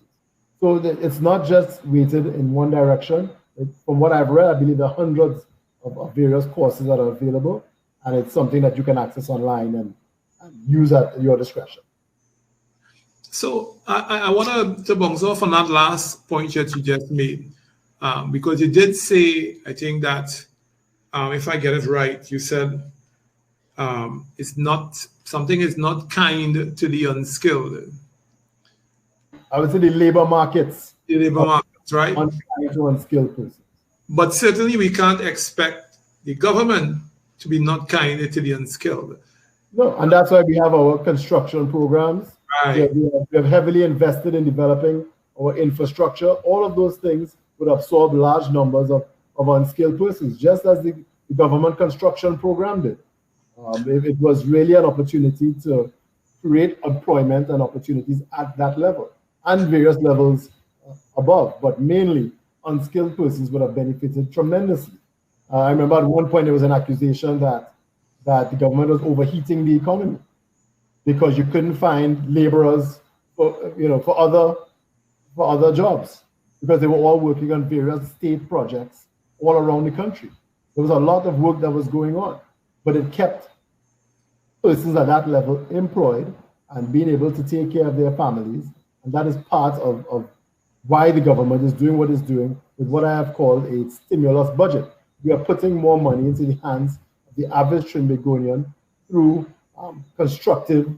So it's not just weighted in one direction. From what I've read, I believe there are hundreds of various courses that are available, and it's something that you can access online and use at your discretion. So I want to bounce off on that last point that you just made, because you did say, I think that if I get it right, you said something is not kind to the unskilled. I would say the labor markets. The labor markets, right? Unkind to unskilled persons. But certainly we can't expect the government to be not kind to the unskilled. No, and that's why we have our construction programs. Right. We have heavily invested in developing our infrastructure. All of those things would absorb large numbers of unskilled persons, just as the government construction program did. It was really an opportunity to create employment and opportunities at that level and various levels above, but mainly unskilled persons would have benefited tremendously. I remember at one point there was an accusation that the government was overheating the economy because you couldn't find laborers for other jobs because they were all working on various state projects all around the country. There was a lot of work that was going on, but it kept persons at that level employed and being able to take care of their families. And that is part of why the government is doing what it's doing with what I have called a stimulus budget. We are putting more money into the hands of the average Trinbagonian through constructive,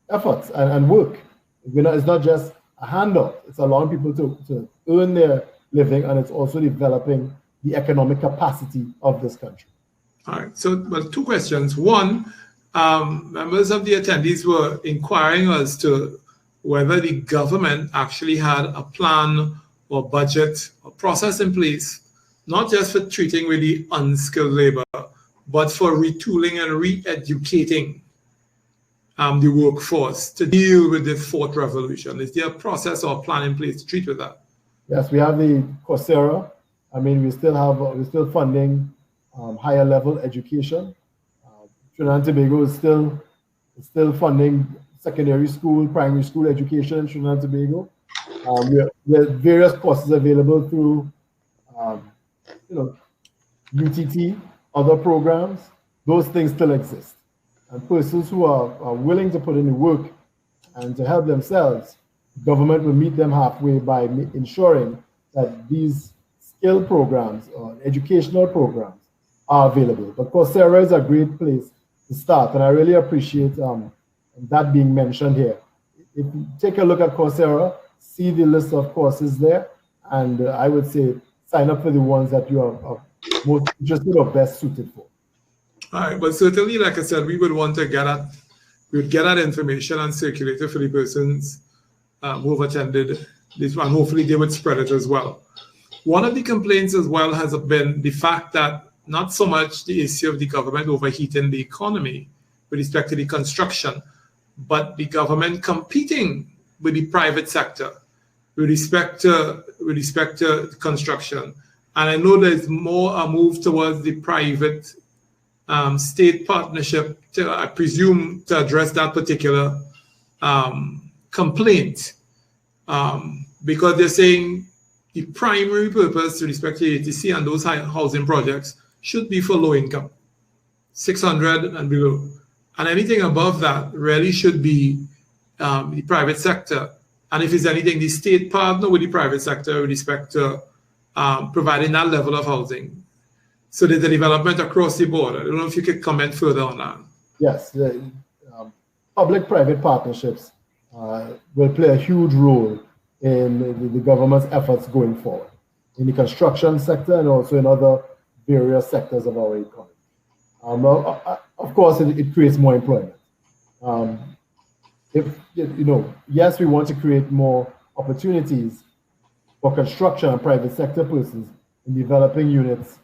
efforts and work. It's not just a handout. It's allowing people to earn their living, and it's also developing the economic capacity of this country. All right. So, two questions. One, members of the attendees were inquiring as to whether the government actually had a plan or budget or process in place, not just for treating with the unskilled labor, but for retooling and re-educating the workforce to deal with the fourth revolution. Is there a process or a plan in place to treat with that? Yes, we have the Coursera. I mean, we're still funding higher level education. Trinidad and Tobago is still funding secondary school, primary school education in Trinidad and Tobago. There are various courses available through, UTT, other programs. Those things still exist. And persons who are willing to put in the work and to help themselves, government will meet them halfway by ensuring that these skill programs or educational programs are available. But Coursera is a great place to start, and I really appreciate that being mentioned here. If you take a look at Coursera, see the list of courses there, and I would say sign up for the ones that you are most interested or best suited for. All right, but certainly, like I said, we would want to get that information and circulate it for the persons who have attended this one. Hopefully, they would spread it as well. One of the complaints as well has been the fact that not so much the issue of the government overheating the economy with respect to the construction, but the government competing with the private sector with respect to construction. And I know there's more a move towards the private state partnership, I presume, to address that particular complaint, because they're saying the primary purpose with respect to AACTT and those housing projects should be for low income, 600 and below. And anything above that really should be the private sector. And if it's anything, the state partner with the private sector with respect to providing that level of housing. So there's a development across the board. I don't know if you could comment further on that. Yes, public-private partnerships will play a huge role in the government's efforts going forward, in the construction sector and also in other various sectors of our economy. Of course, it creates more employment. Yes, we want to create more opportunities for construction and private sector persons in developing units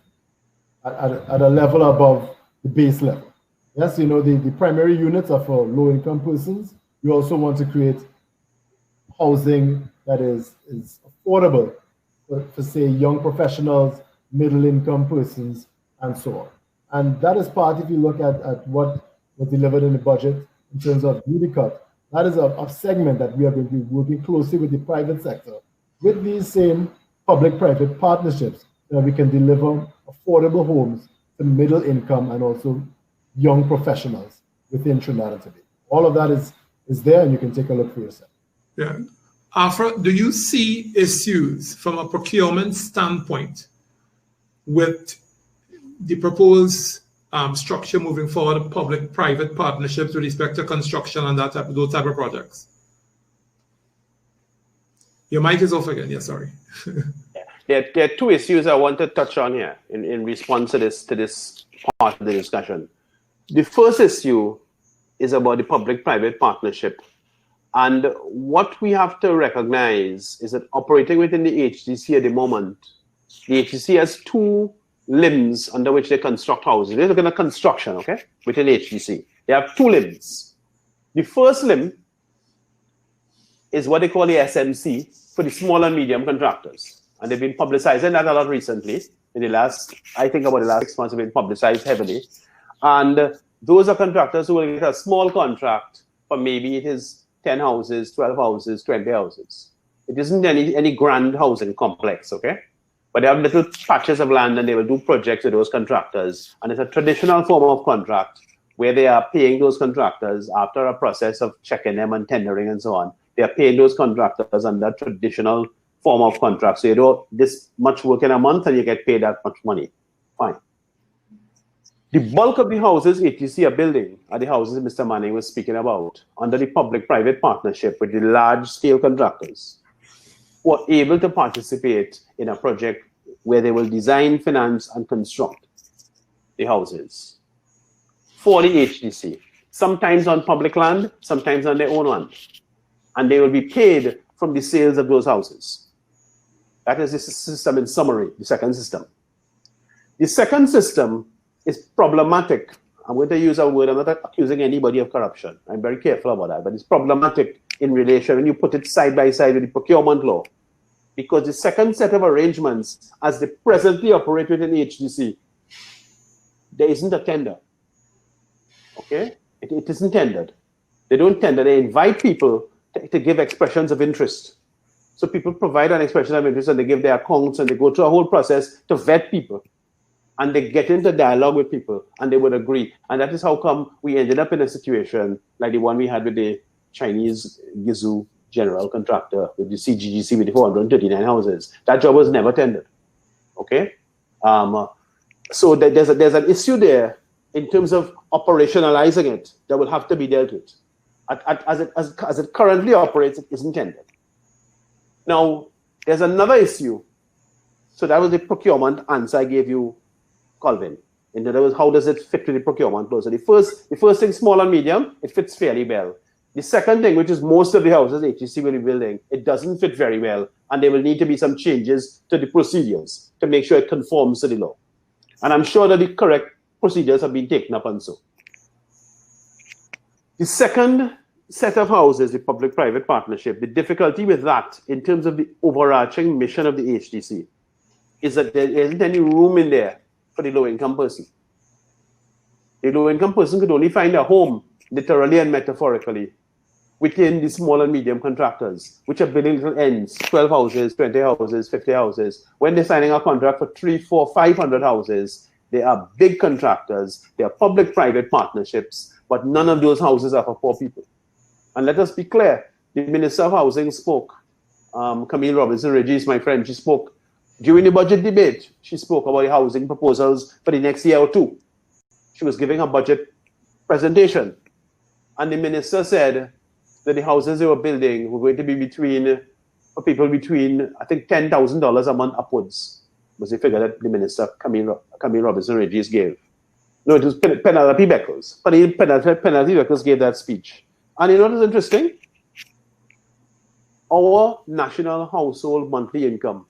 at a level above the base level. Yes, the primary units are for low-income persons. We also want to create housing that is affordable for, say, young professionals, middle-income persons, and so on. And that is part, if you look at what was delivered in the budget in terms of UDCUT, that is a segment that we are going to be working closely with the private sector, with these same public-private partnerships, that we can deliver affordable homes to middle income and also young professionals within Trinidad and Tobago. All of that is there, and you can take a look for yourself. Yeah. Afra, do you see issues from a procurement standpoint with the proposed structure moving forward, public-private partnerships with respect to construction and those type of projects? Your mic is off again. Yeah, sorry. There are two issues I want to touch on here in response to this part of the discussion. The first issue is about the public-private partnership. And what we have to recognize is that operating within the HDC at the moment, the HDC has two limbs under which they construct houses. They're looking at construction, okay, within HDC. They have two limbs. The first limb is what they call the SMC for the small and medium contractors. And they've been publicizing that a lot recently. In the last, I think about the last 6 months, have been publicized heavily. And those are contractors who will get a small contract for maybe it is 10 houses, 12 houses, 20 houses. It isn't any grand housing complex, okay? But they have little patches of land and they will do projects with those contractors. And it's a traditional form of contract where they are paying those contractors after a process of checking them and tendering and so on. They are paying those contractors under traditional form of contract. So you do this much work in a month and you get paid that much money. Fine. The bulk of the houses HTC are building are the houses Mr. Manning was speaking about under the public-private partnership with the large-scale contractors who are able to participate in a project where they will design, finance, and construct the houses for the HDC, sometimes on public land, sometimes on their own land. And they will be paid from the sales of those houses. That is the system in summary, the second system. The second system is problematic. I'm going to use a word, I'm not accusing anybody of corruption. I'm very careful about that, but it's problematic in relation when you put it side by side with the procurement law. Because the second set of arrangements, as they presently operate within the HDC, there isn't a tender. Okay? It isn't tendered. They don't tender, they invite people to give expressions of interest. So people provide an expression of interest and they give their accounts and they go through a whole process to vet people. And they get into dialogue with people and they would agree. And that is how come we ended up in a situation like the one we had with the Chinese Gizu general contractor with the CGGC with the 439 houses. That job was never tendered. Okay? So there's an issue there in terms of operationalizing it that will have to be dealt with. As it currently operates, it isn't tendered. Now, there's another issue. So that was the procurement answer I gave you, Colvin. In other words, how does it fit with the procurement law? So the first thing, small and medium, it fits fairly well. The second thing, which is most of the houses HTC will be building, it doesn't fit very well. And there will need to be some changes to the procedures to make sure it conforms to the law. And I'm sure that the correct procedures have been taken up and so. The second set of houses, the public-private partnership, the difficulty with that in terms of the overarching mission of the HDC is that there isn't any room in there for the low-income person. The low-income person could only find a home, literally and metaphorically, within the small and medium contractors, which are building little ends, 12 houses, 20 houses, 50 houses. When they're signing a contract for 300, 400, 500 houses, they are big contractors, they are public-private partnerships, but none of those houses are for poor people. And let us be clear, the Minister of Housing spoke, Camille Robinson-Reggie is my friend, she spoke during the budget debate, she spoke about the housing proposals for the next year or two. She was giving a budget presentation. And the minister said that the houses they were building were going to be between for people between, I think, $10,000 a month upwards was the figure that the minister, Camille Robinson Regis, gave. No, it was Penelope Beckles. Penelope Beckles gave that speech. And you know what is interesting? Our national household monthly income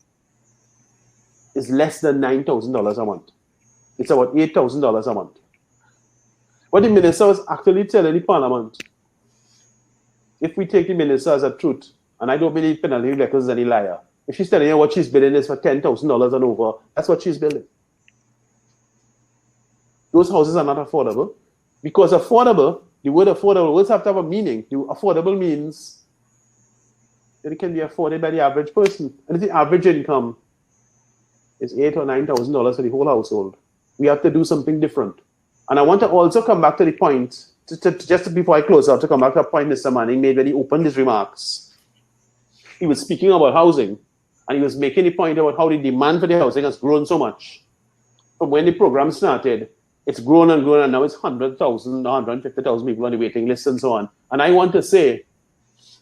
is less than $9,000 a month. It's about $8,000 a month. What the minister was actually telling the parliament, if we take the minister as a truth, and I don't believe Penelope Beckles is any liar, if she's telling you what she's building is for $10,000 and over, that's what she's building. Those houses are not affordable. Because affordable, the word affordable words have to have a meaning. The affordable means that it can be afforded by the average person. And if the average income is $8,000 or $9,000 for the whole household, we have to do something different. And I want to also come back to the point, just before I close out, to come back to a point Mr. Manning made when he opened his remarks. He was speaking about housing, and he was making the point about how the demand for the housing has grown so much. From when the program started, it's grown and grown, and now it's 100,000, 150,000 people on the waiting list and so on. And I want to say,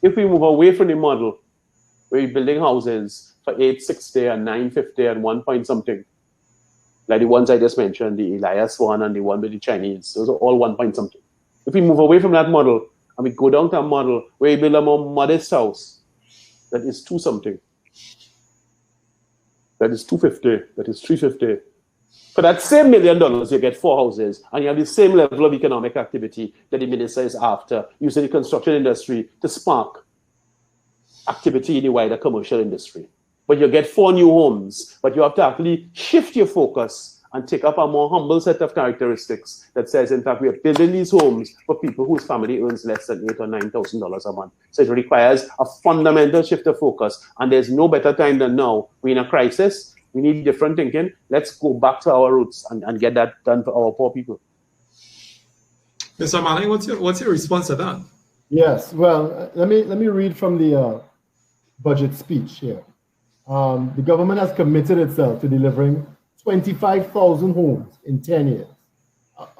if we move away from the model where we're building houses for $860 and $950 and 1 point something, like the ones I just mentioned, the Elias one and the one with the Chinese, those are all 1 point something. If we move away from that model and we go down to a model where we build a more modest house, that is 2 something, that is $250, that is $350. For that same $1 million, you get 4 houses, and you have the same level of economic activity that the minister is after, using the construction industry to spark activity in the wider commercial industry. But you get 4 new homes, but you have to actually shift your focus and take up a more humble set of characteristics that says, in fact, we are building these homes for people whose family earns less than $8,000 or $9,000 a month. So it requires a fundamental shift of focus, and there's no better time than now. We're in a crisis. We need different thinking. Let's go back to our roots and get that done for our poor people. Mr. Manning, what's your response to that? Yes, well, let me read from the budget speech here. The government has committed itself to delivering 25,000 homes in 10 years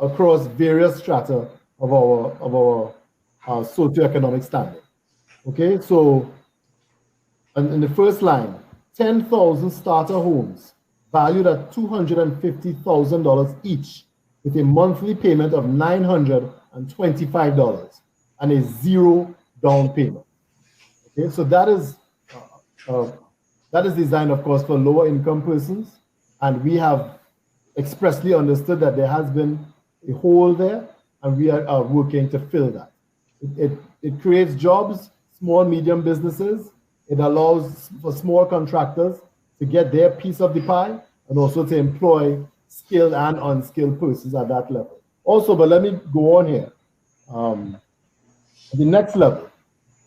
across various strata of our socioeconomic standing. Okay, so in the first line, 10,000 starter homes valued at $250,000 each, with a monthly payment of $925 and a 0 down payment. Okay, so that is designed, of course, for lower income persons, and we have expressly understood that there has been a hole there, and we are working to fill that. It creates jobs, small, medium businesses. It allows for small contractors to get their piece of the pie, and also to employ skilled and unskilled persons at that level. Also, but let me go on here. The next level,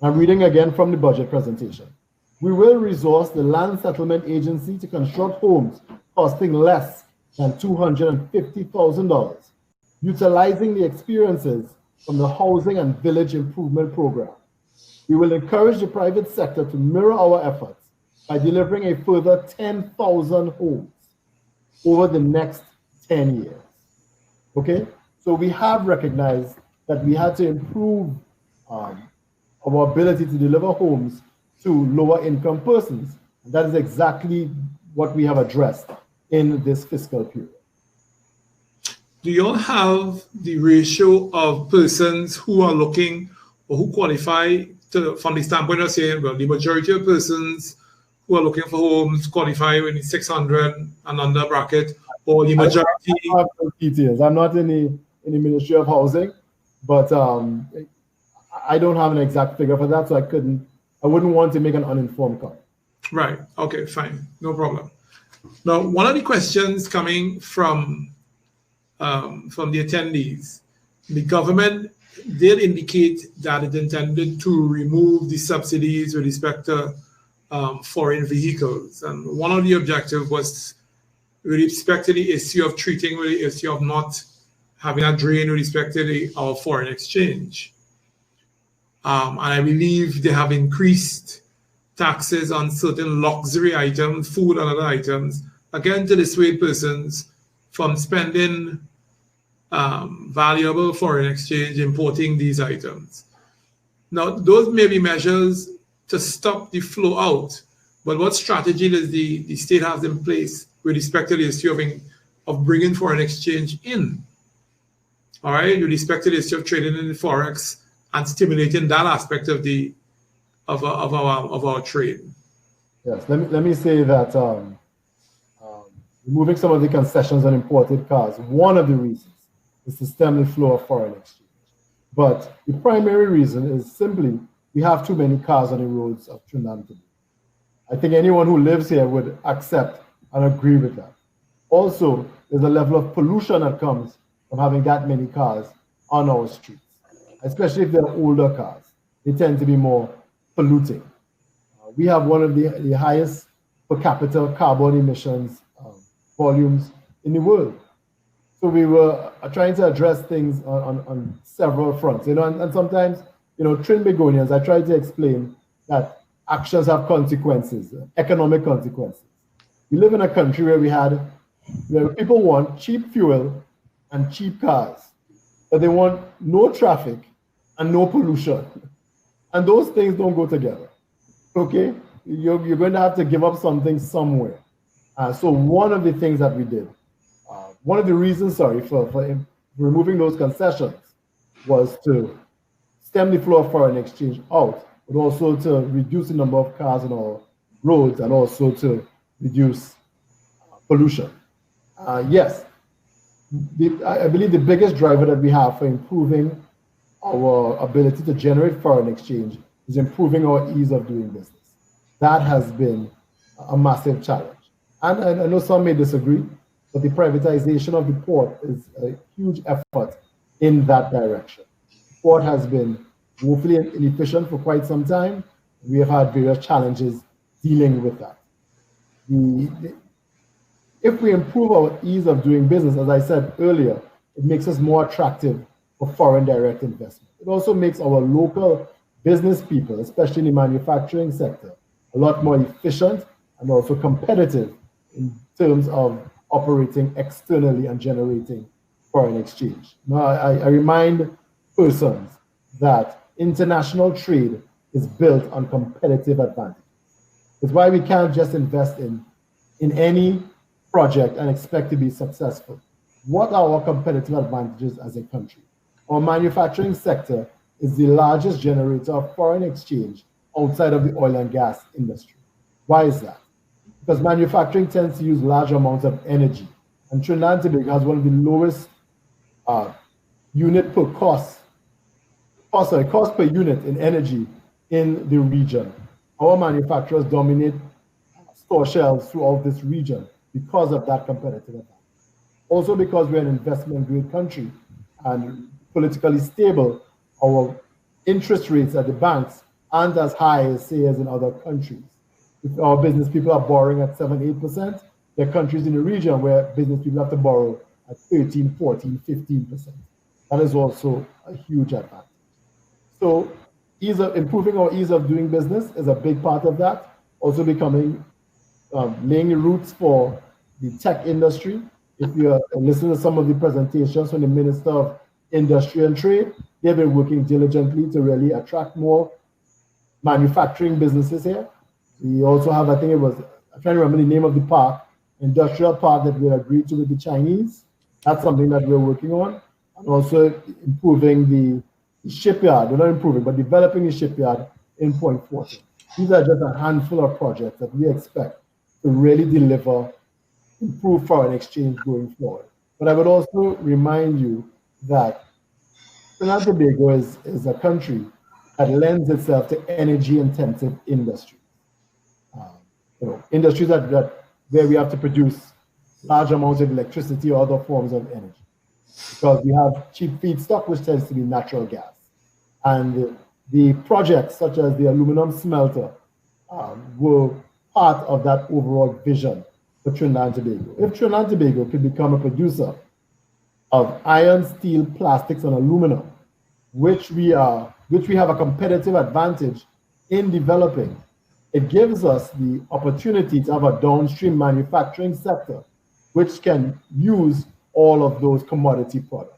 I'm reading again from the budget presentation. We will resource the Land Settlement Agency to construct homes costing less than $250,000, utilizing the experiences from the Housing and Village Improvement Program. We will encourage the private sector to mirror our efforts by delivering a further 10,000 homes over the next 10 years. Okay, so we have recognized that we had to improve our ability to deliver homes to lower income persons. And that is exactly what we have addressed in this fiscal period. Do you all have the ratio of persons who are looking or who qualify from the standpoint of saying, well, the majority of persons who are looking for homes qualify in the 600 and under bracket, or the majority? I don't have those details. I'm not in the Ministry of Housing, but I don't have an exact figure for that, so I wouldn't want to make an uninformed comment. Right. Okay, fine. No problem. Now, one of the questions coming from the attendees, the government did indicate that it intended to remove the subsidies with respect to foreign vehicles. And one of the objectives was with respect to the issue of treating with the issue of not having a drain with respect to our foreign exchange. And I believe they have increased taxes on certain luxury items, food and other items, again to dissuade persons from spending valuable foreign exchange importing these items. Now, those may be measures to stop the flow out. But what strategy does the state have in place with respect to the issue of bringing foreign exchange in? All right, with respect to the issue of trading in the forex and stimulating that aspect of our trade. Yes, let me say that removing some of the concessions on imported cars, one of the reasons is to stem the flow of foreign exchange. But the primary reason is simply we have too many cars on the roads of Trinidad and Tobago. I think anyone who lives here would accept and agree with that. Also, there's a level of pollution that comes from having that many cars on our streets, especially if they're older cars. They tend to be more polluting. We have one of the highest per capita carbon emissions volumes in the world. So we were trying to address things on several fronts, and sometimes, Trinbagonians, I try to explain that actions have consequences, economic consequences. We live in a country where people want cheap fuel and cheap cars, but they want no traffic and no pollution. And those things don't go together, okay? You're going to have to give up something somewhere. So one of the things that we did, one of the reasons, for removing those concessions was to stem the flow of foreign exchange out, but also to reduce the number of cars on our roads and also to reduce pollution. Yes, I believe the biggest driver that we have for improving our ability to generate foreign exchange is improving our ease of doing business. That has been a massive challenge. And I know some may disagree, but the privatization of the port is a huge effort in that direction. The port has been woefully inefficient for quite some time. We have had various challenges dealing with that. If we improve our ease of doing business, as I said earlier, it makes us more attractive for foreign direct investment. It also makes our local business people, especially in the manufacturing sector, a lot more efficient and also competitive in terms of operating externally and generating foreign exchange. Now, I remind persons that international trade is built on competitive advantage. It's why we can't just invest in any project and expect to be successful. What are our competitive advantages as a country? Our manufacturing sector is the largest generator of foreign exchange outside of the oil and gas industry. Why is that? Because manufacturing tends to use large amounts of energy, and Trinidad and Tobago has one of the lowest unit per cost per unit in energy in the region. Our manufacturers dominate store shelves throughout this region because of that competitive advantage. Also because we're an investment-grade country and politically stable, our interest rates at the banks aren't as high as, say, as in other countries. If our business people are borrowing at 7-8%, there are countries in the region where business people have to borrow at 13, 14, 15%. That is also a huge advantage. So improving our ease of doing business is a big part of that. Also laying the roots for the tech industry. If you listen to some of the presentations from the Minister of Industry and Trade, they've been working diligently to really attract more manufacturing businesses here. We also have, I'm trying to remember the name of the park, industrial park that we agreed to with the Chinese. That's something that we're working on. And also improving the shipyard, we're not improving, but developing the shipyard in Point Fortin. These are just a handful of projects that we expect to really deliver improved foreign exchange going forward. But I would also remind you that Trinidad and Tobago is a country that lends itself to energy-intensive industries. Industries where we have to produce large amounts of electricity or other forms of energy. Because we have cheap feedstock, which tends to be natural gas. And the projects, such as the aluminum smelter, were part of that overall vision for Trinidad and Tobago. If Trinidad and Tobago could become a producer of iron, steel, plastics, and aluminum, which we have a competitive advantage in developing, it gives us the opportunity to have a downstream manufacturing sector which can use all of those commodity products.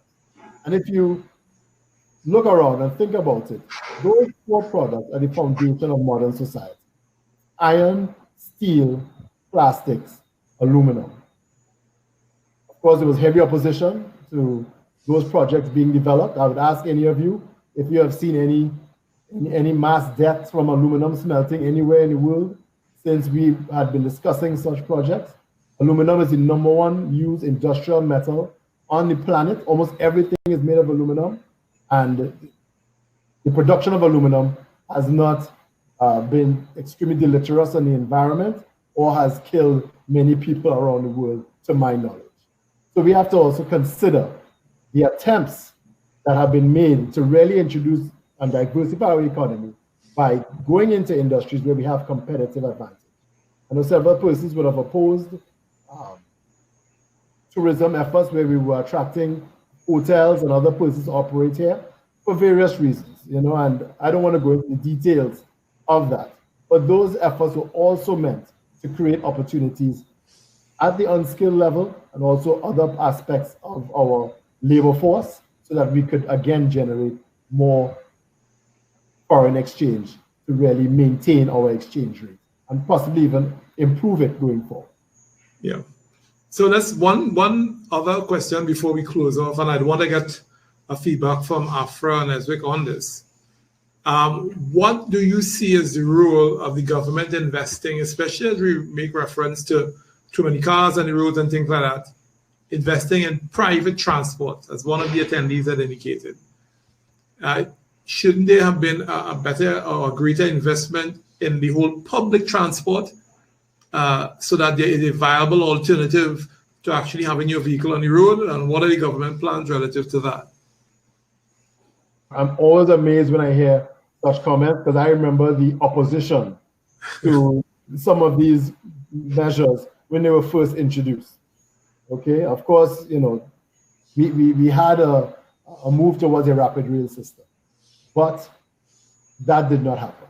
And if you look around and think about it. Those four products are the foundation of modern society: iron, steel, plastics, aluminum. Of course, there was heavy opposition to those projects being developed. I would ask any of you if you have seen any mass deaths from aluminum smelting anywhere in the world since we had been discussing such projects. Aluminum is the #1 used industrial metal on the planet. Almost everything is made of aluminum, and the production of aluminum has not been extremely deleterious on the environment or has killed many people around the world, to my knowledge. So we have to also consider the attempts that have been made to really introduce and diversify our economy by going into industries where we have competitive advantage. I know several persons would have opposed tourism efforts where we were attracting hotels and other persons to operate here for various reasons, and I don't want to go into the details of that. But those efforts were also meant to create opportunities at the unskilled level and also other aspects of our labor force so that we could again generate more foreign exchange to really maintain our exchange rate and possibly even improve it going forward. Yeah. So that's one other question before we close off, and I'd want to get a feedback from Afra and Esric on this. What do you see as the role of the government investing, especially as we make reference to too many cars on the roads and things like that, investing in private transport, as one of the attendees had indicated? Shouldn't there have been a better or a greater investment in the whole public transport so that there is a viable alternative to actually having your vehicle on the road? And what are the government plans relative to that? I'm always amazed when I hear such comments because I remember the opposition to some of these measures when they were first introduced. Okay, of course, we had a move towards a rapid rail system, but that did not happen.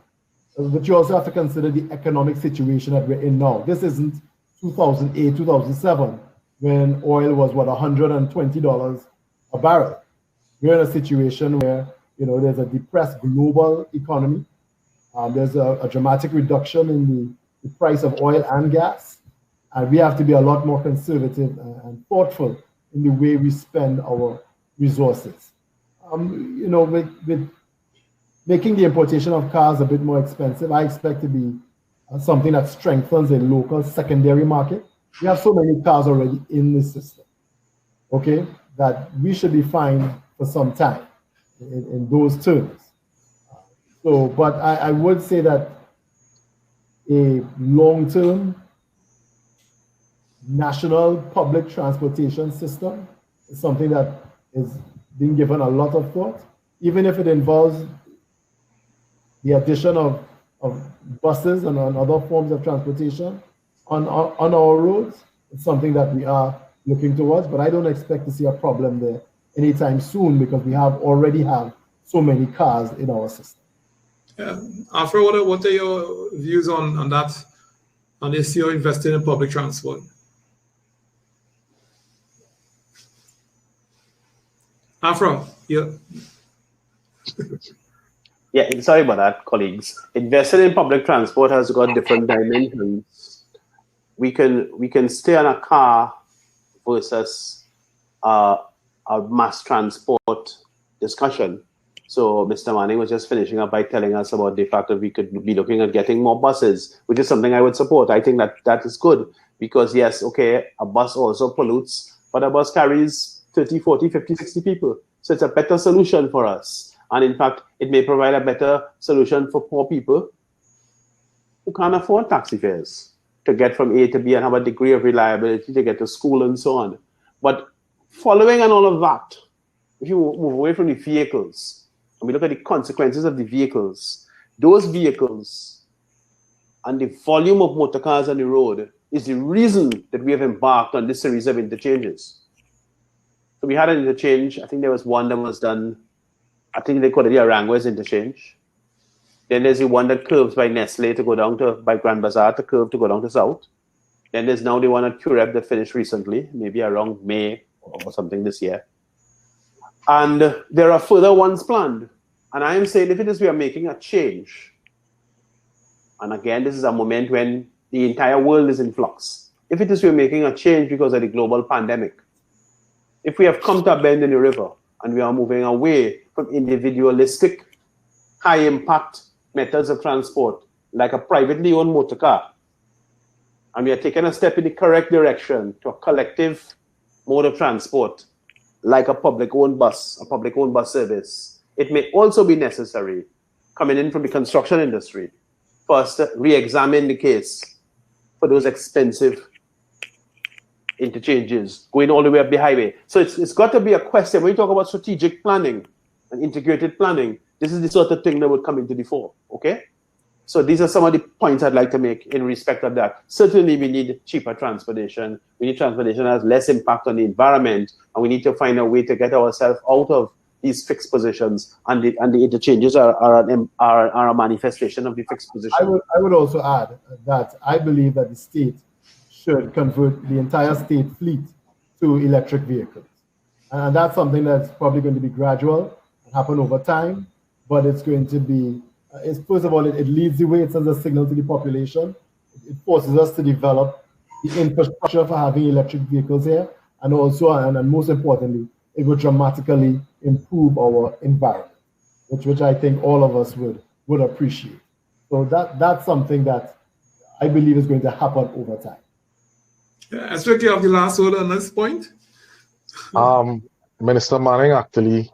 But you also have to consider the economic situation that we're in now. This isn't 2008, 2007, when oil was, $120 a barrel. We're in a situation where, there's a depressed global economy. There's a dramatic reduction in the price of oil and gas. And we have to be a lot more conservative and thoughtful in the way we spend our resources. With making the importation of cars a bit more expensive, I expect to be something that strengthens a local secondary market. We have so many cars already in the system, okay, that we should be fine for some time in those terms. But I would say that a long-term national public transportation system is something that is being given a lot of thought, even if it involves the addition of buses and other forms of transportation on our roads. It's something that we are looking towards, but I don't expect to see a problem there anytime soon because we already have so many cars in our system. Yeah. Afra, what are your views on that, on this year investing in public transport? Afra, yeah. Yeah, sorry about that, colleagues. Investing in public transport has got different dimensions. We can stay on a car versus a mass transport discussion. So Mr. Manning was just finishing up by telling us about the fact that we could be looking at getting more buses, which is something I would support. I think that is good because, yes, okay, a bus also pollutes, but a bus carries 30, 40, 50, 60 people. So it's a better solution for us. And in fact, it may provide a better solution for poor people who can't afford taxi fares to get from A to B and have a degree of reliability to get to school and so on. But following on all of that, if you move away from the vehicles and we look at the consequences of the vehicles, those vehicles and the volume of motor cars on the road is the reason that we have embarked on this series of interchanges. So we had an interchange. I think there was one that was done, I think they call it the Aranguez interchange. Then there's the one that curves by Nestle to go down by Grand Bazaar to curve to go down to South. Then there's now the one at Cureb that finished recently, maybe around May or something this year. And there are further ones planned. And I am saying if it is we are making a change, and again, this is a moment when the entire world is in flux. If it is we are making a change because of the global pandemic, if we have come to a bend in the river and we are moving away from individualistic, high-impact methods of transport, like a privately owned motor car, and we are taking a step in the correct direction to a collective mode of transport, like a public-owned bus service, it may also be necessary, coming in from the construction industry, for us to re-examine the case for those expensive interchanges going all the way up the highway. So it's got to be a question. When you talk about strategic planning and integrated planning, this is the sort of thing that would come into the fore, okay? So these are some of the points I'd like to make in respect of that. Certainly we need cheaper transportation. We need transportation that has less impact on the environment, and we need to find a way to get ourselves out of these fixed positions, and the interchanges are a manifestation of the fixed position. I would also add that I believe that the state should convert the entire state fleet to electric vehicles. And that's something that's probably going to be gradual and happen over time, but it's going to be, first of all, it leads the way. It sends a signal to the population. It forces us to develop the infrastructure for having electric vehicles here, and also, and most importantly, it would dramatically improve our environment, which I think all of us would appreciate. So that's something that I believe is going to happen over time. Esric, you have the last word on this point? Minister Manning actually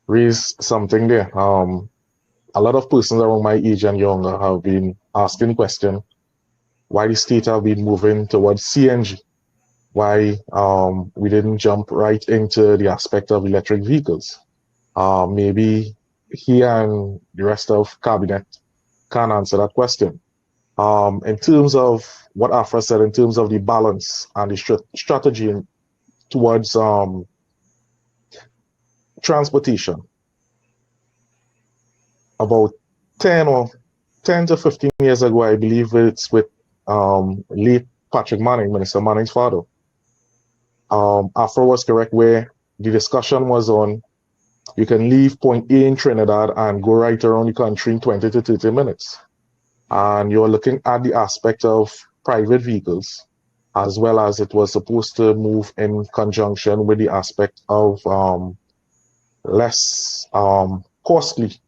raised something there. A lot of persons around my age and younger have been asking the question why the state have been moving towards CNG, why we didn't jump right into the aspect of electric vehicles. Maybe he and the rest of cabinet can answer that question. In terms of what Afra said, in terms of the balance and the strategy towards transportation, about 10 to 15 years ago, I believe it's with late Patrick Manning, Minister Manning's father. Afra was correct where the discussion was on you can leave point A in Trinidad and go right around the country in 20 to 30 minutes. And you're looking at the aspect of private vehicles, as well as it was supposed to move in conjunction with the aspect of less costly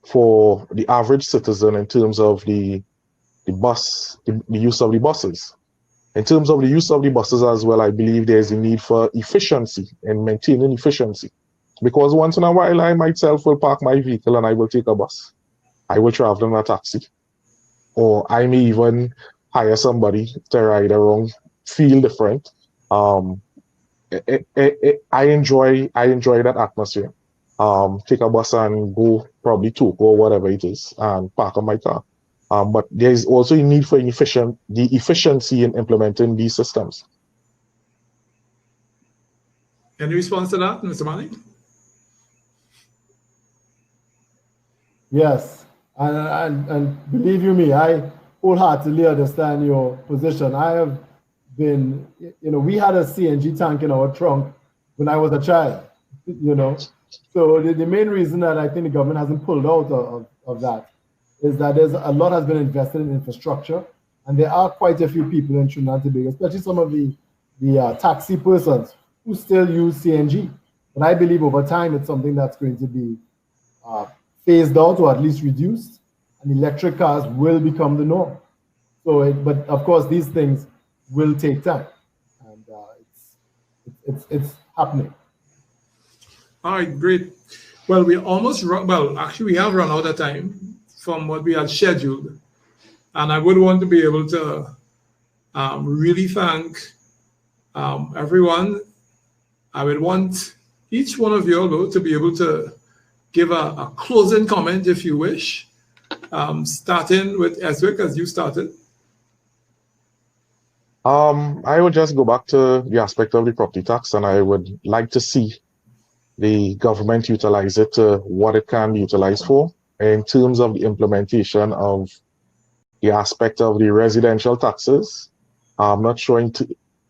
for the average citizen in terms of the use of the buses. In terms of the use of the buses as well, I believe there's a need for efficiency and maintaining efficiency. Because once in a while, I myself will park my vehicle and I will take a bus. I will travel in a taxi. Or I may even hire somebody to ride around, feel different. I enjoy that atmosphere. Take a bus and go probably to or whatever it is and park on my car. But there's also a need for the efficiency in implementing these systems. Any response to that, Mr. Manning? Yes, and believe you me, I wholeheartedly understand your position. I have been, we had a CNG tank in our trunk when I was a child, So the main reason that I think the government hasn't pulled out of that is that there's a lot has been invested in infrastructure, and there are quite a few people in Trinidad and Tobago, especially some of the taxi persons who still use CNG. But I believe over time it's something that's going to be phased out or at least reduced, and electric cars will become the norm. So, but of course, these things will take time, and it's happening. All right, great. Well, we almost actually we have run out of time from what we had scheduled, and I would want to be able to really thank everyone. I would want each one of you though to be able to give a closing comment if you wish, starting with Esric as you started. I would just go back to the aspect of the property tax, and I would like to see the government utilize it to what it can be utilized for in terms of the implementation of the aspect of the residential taxes. I'm not sure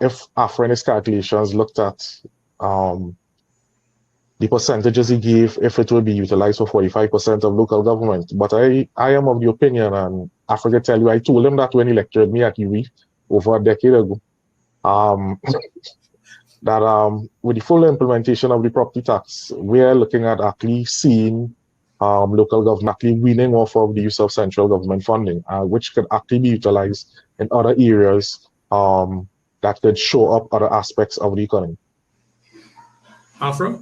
if Afra in his calculations looked at the the percentages he gave if it will be utilized for 45% of local government. But I am of the opinion, and I forget to tell you, I told him that when he lectured me at UWI over a decade ago, that with the full implementation of the property tax, we're looking at actually seeing local government actually weaning off of the use of central government funding, which could actually be utilized in other areas that could show up other aspects of the economy. Afra?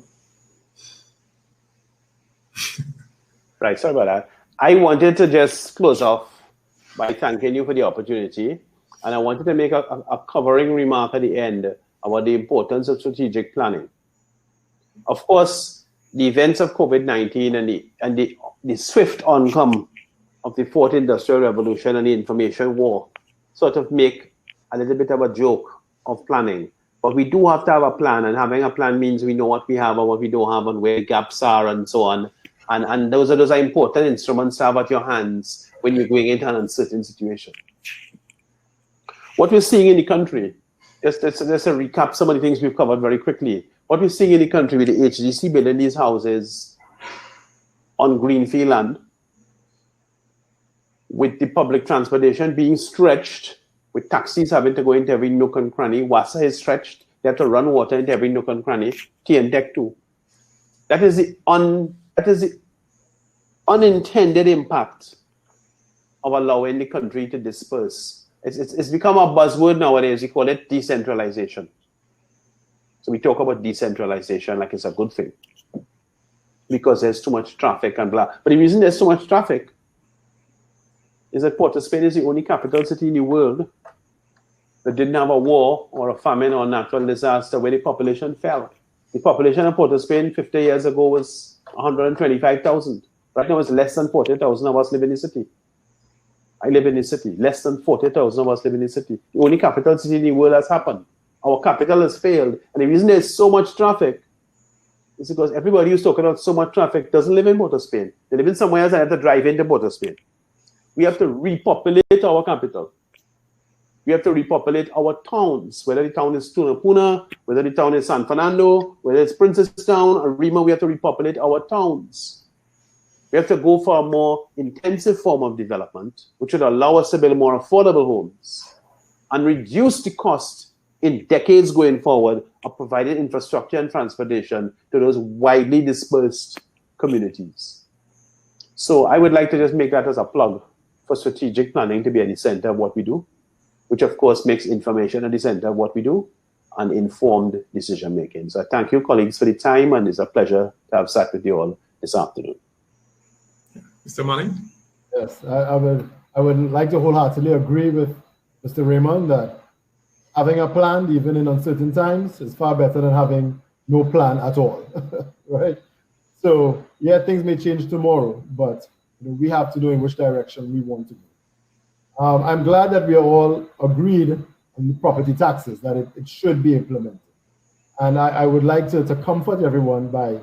Right, sorry about that. I wanted to just close off by thanking you for the opportunity. And I wanted to make a covering remark at the end about the importance of strategic planning. Of course, the events of COVID-19 and the swift oncome of the fourth industrial revolution and the information war sort of make a little bit of a joke of planning. But we do have to have a plan, and having a plan means we know what we have and what we don't have and where the gaps are and so on. And those are important instruments to have at your hands when you're going into an uncertain situation. What we're seeing in the country, just to recap some of the things we've covered very quickly. What we're seeing in the country with the HDC building these houses on greenfield land, with the public transportation being stretched, with taxis having to go into every nook and cranny. WASA is stretched. They have to run water into every nook and cranny. TNTEC too. That is the unintended impact of allowing the country to disperse. It's become a buzzword nowadays. We call it decentralization. So we talk about decentralization like it's a good thing because there's too much traffic and blah. But the reason there's so much traffic is that Port of Spain is the only capital city in the world that didn't have a war or a famine or a natural disaster where the population fell. The population of Port of Spain 50 years ago was 125,000. Right now it's less than 40,000 of us live in the city. I live in the city. Less than 40,000 of us live in the city. The only capital city in the world has happened. Our capital has failed. And the reason there's so much traffic is because everybody who's talking about so much traffic doesn't live in Port of Spain. They live in somewhere else and have to drive into Port of Spain. We have to repopulate our capital. We have to repopulate our towns, whether the town is Tunapuna, whether the town is San Fernando, whether it's Princestown or Rima, we have to repopulate our towns. We have to go for a more intensive form of development, which would allow us to build more affordable homes and reduce the cost in decades going forward of providing infrastructure and transportation to those widely dispersed communities. So I would like to just make that as a plug for strategic planning to be at the center of what we do, which of course makes information at the center of what we do and informed decision making. So I thank you, colleagues, for the time, and it's a pleasure to have sat with you all this afternoon. Mr. Manning? Yes, I would like to wholeheartedly agree with Mr. Raymond that having a plan, even in uncertain times, is far better than having no plan at all, right? So, yeah, things may change tomorrow, but we have to know in which direction we want to go. I'm glad that we are all agreed on the property taxes, that it should be implemented. And I would like to comfort everyone by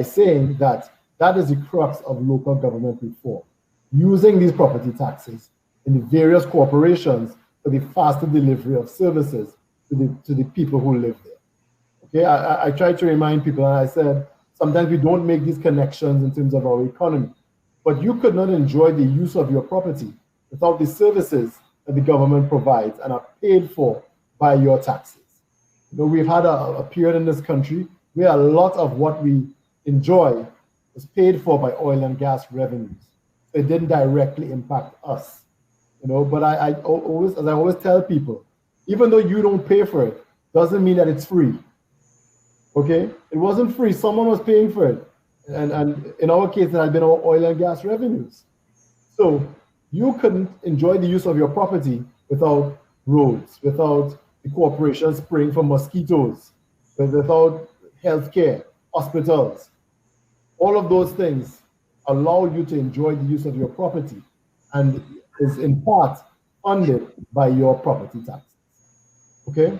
saying that is the crux of local government reform, using these property taxes in the various corporations for the faster delivery of services to the people who live there. Okay, I try to remind people, and I said, sometimes we don't make these connections in terms of our economy, but you could not enjoy the use of your property without the services that the government provides and are paid for by your taxes. We've had a period in this country where a lot of what we enjoy was paid for by oil and gas revenues. It didn't directly impact us, but I always tell people, even though you don't pay for it, doesn't mean that it's free. Okay? It wasn't free. Someone was paying for it. And in our case, it had been our oil and gas revenues. So you couldn't enjoy the use of your property without roads, without the corporation spraying for mosquitoes, without healthcare, hospitals. All of those things allow you to enjoy the use of your property and is in part funded by your property taxes. Okay?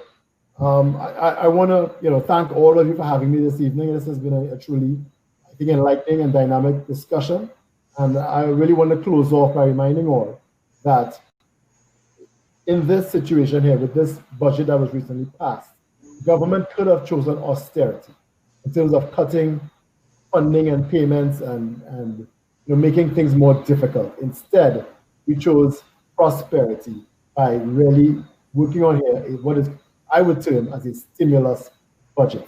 I want to thank all of you for having me this evening. This has been a truly, I think, enlightening and dynamic discussion. And I really want to close off by reminding all that in this situation here, with this budget that was recently passed, government could have chosen austerity. in terms of cutting funding and payments and making things more difficult. Instead, we chose prosperity by really working on here what is I would term as a stimulus budget.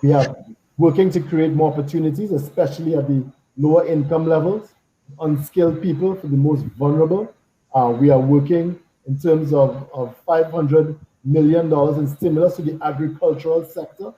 We are working to create more opportunities, especially at the lower income levels, unskilled people, for the most vulnerable. We are working in terms of $500 million in stimulus to the agricultural sector.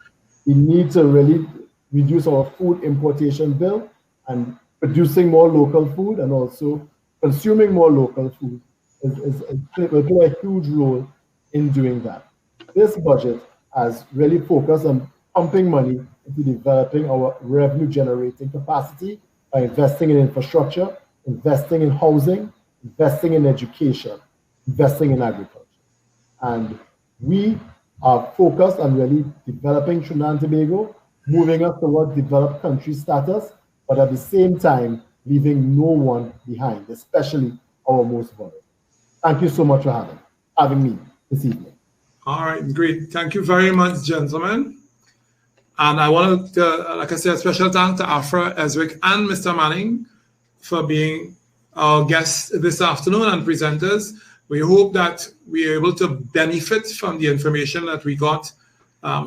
We need to really reduce our food importation bill, and producing more local food and also consuming more local food will play a huge role in doing that. This budget has really focused on pumping money into developing our revenue generating capacity by investing in infrastructure, investing in housing, investing in education, investing in agriculture. And we are focused on really developing Trinidad and Tobago, moving us towards developed country status, but at the same time, leaving no one behind, especially our most vulnerable. Thank you so much for having me this evening. All right, great. Thank you very much, gentlemen. And I want to, like I said, a special thanks to Afra, Esric, and Mr. Manning for being our guests this afternoon and presenters. We hope that we are able to benefit from the information that we got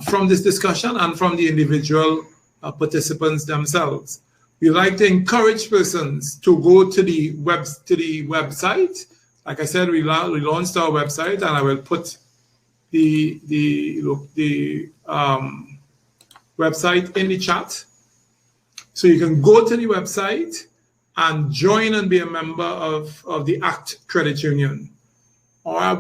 from this discussion and from the individual participants themselves. We like to encourage persons to go to the website. Like I said, we launched our website, and I will put the website in the chat. So you can go to the website and join and be a member of the AACTT Credit Union. Or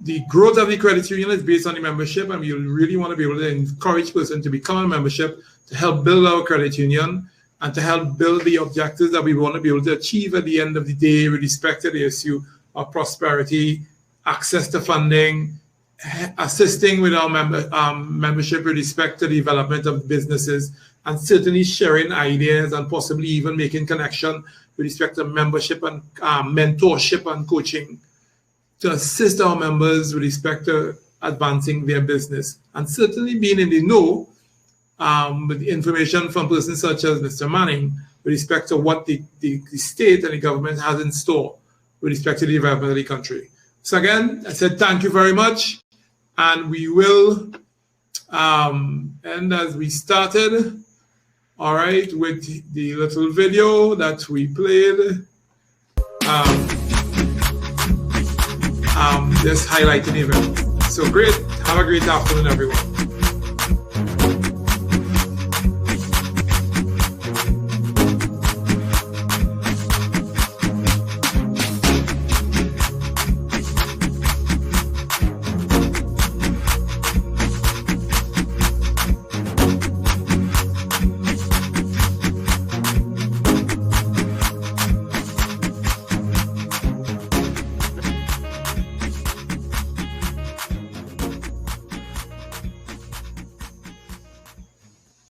the growth of the credit union is based on the membership, and we really want to be able to encourage persons to become a membership to help build our credit union and to help build the objectives that we want to be able to achieve at the end of the day with respect to the issue of prosperity, access to funding, assisting with our membership with respect to the development of businesses, and certainly sharing ideas and possibly even making connection with respect to membership and mentorship and coaching to assist our members with respect to advancing their business, and certainly being in the know with information from persons such as Mr. Manning with respect to what the state and the government has in store with respect to the development of the country. So again, I said thank you very much, and we will end as we started, all right, with the little video that we played, just highlighting the event. So great, have a great afternoon, everyone.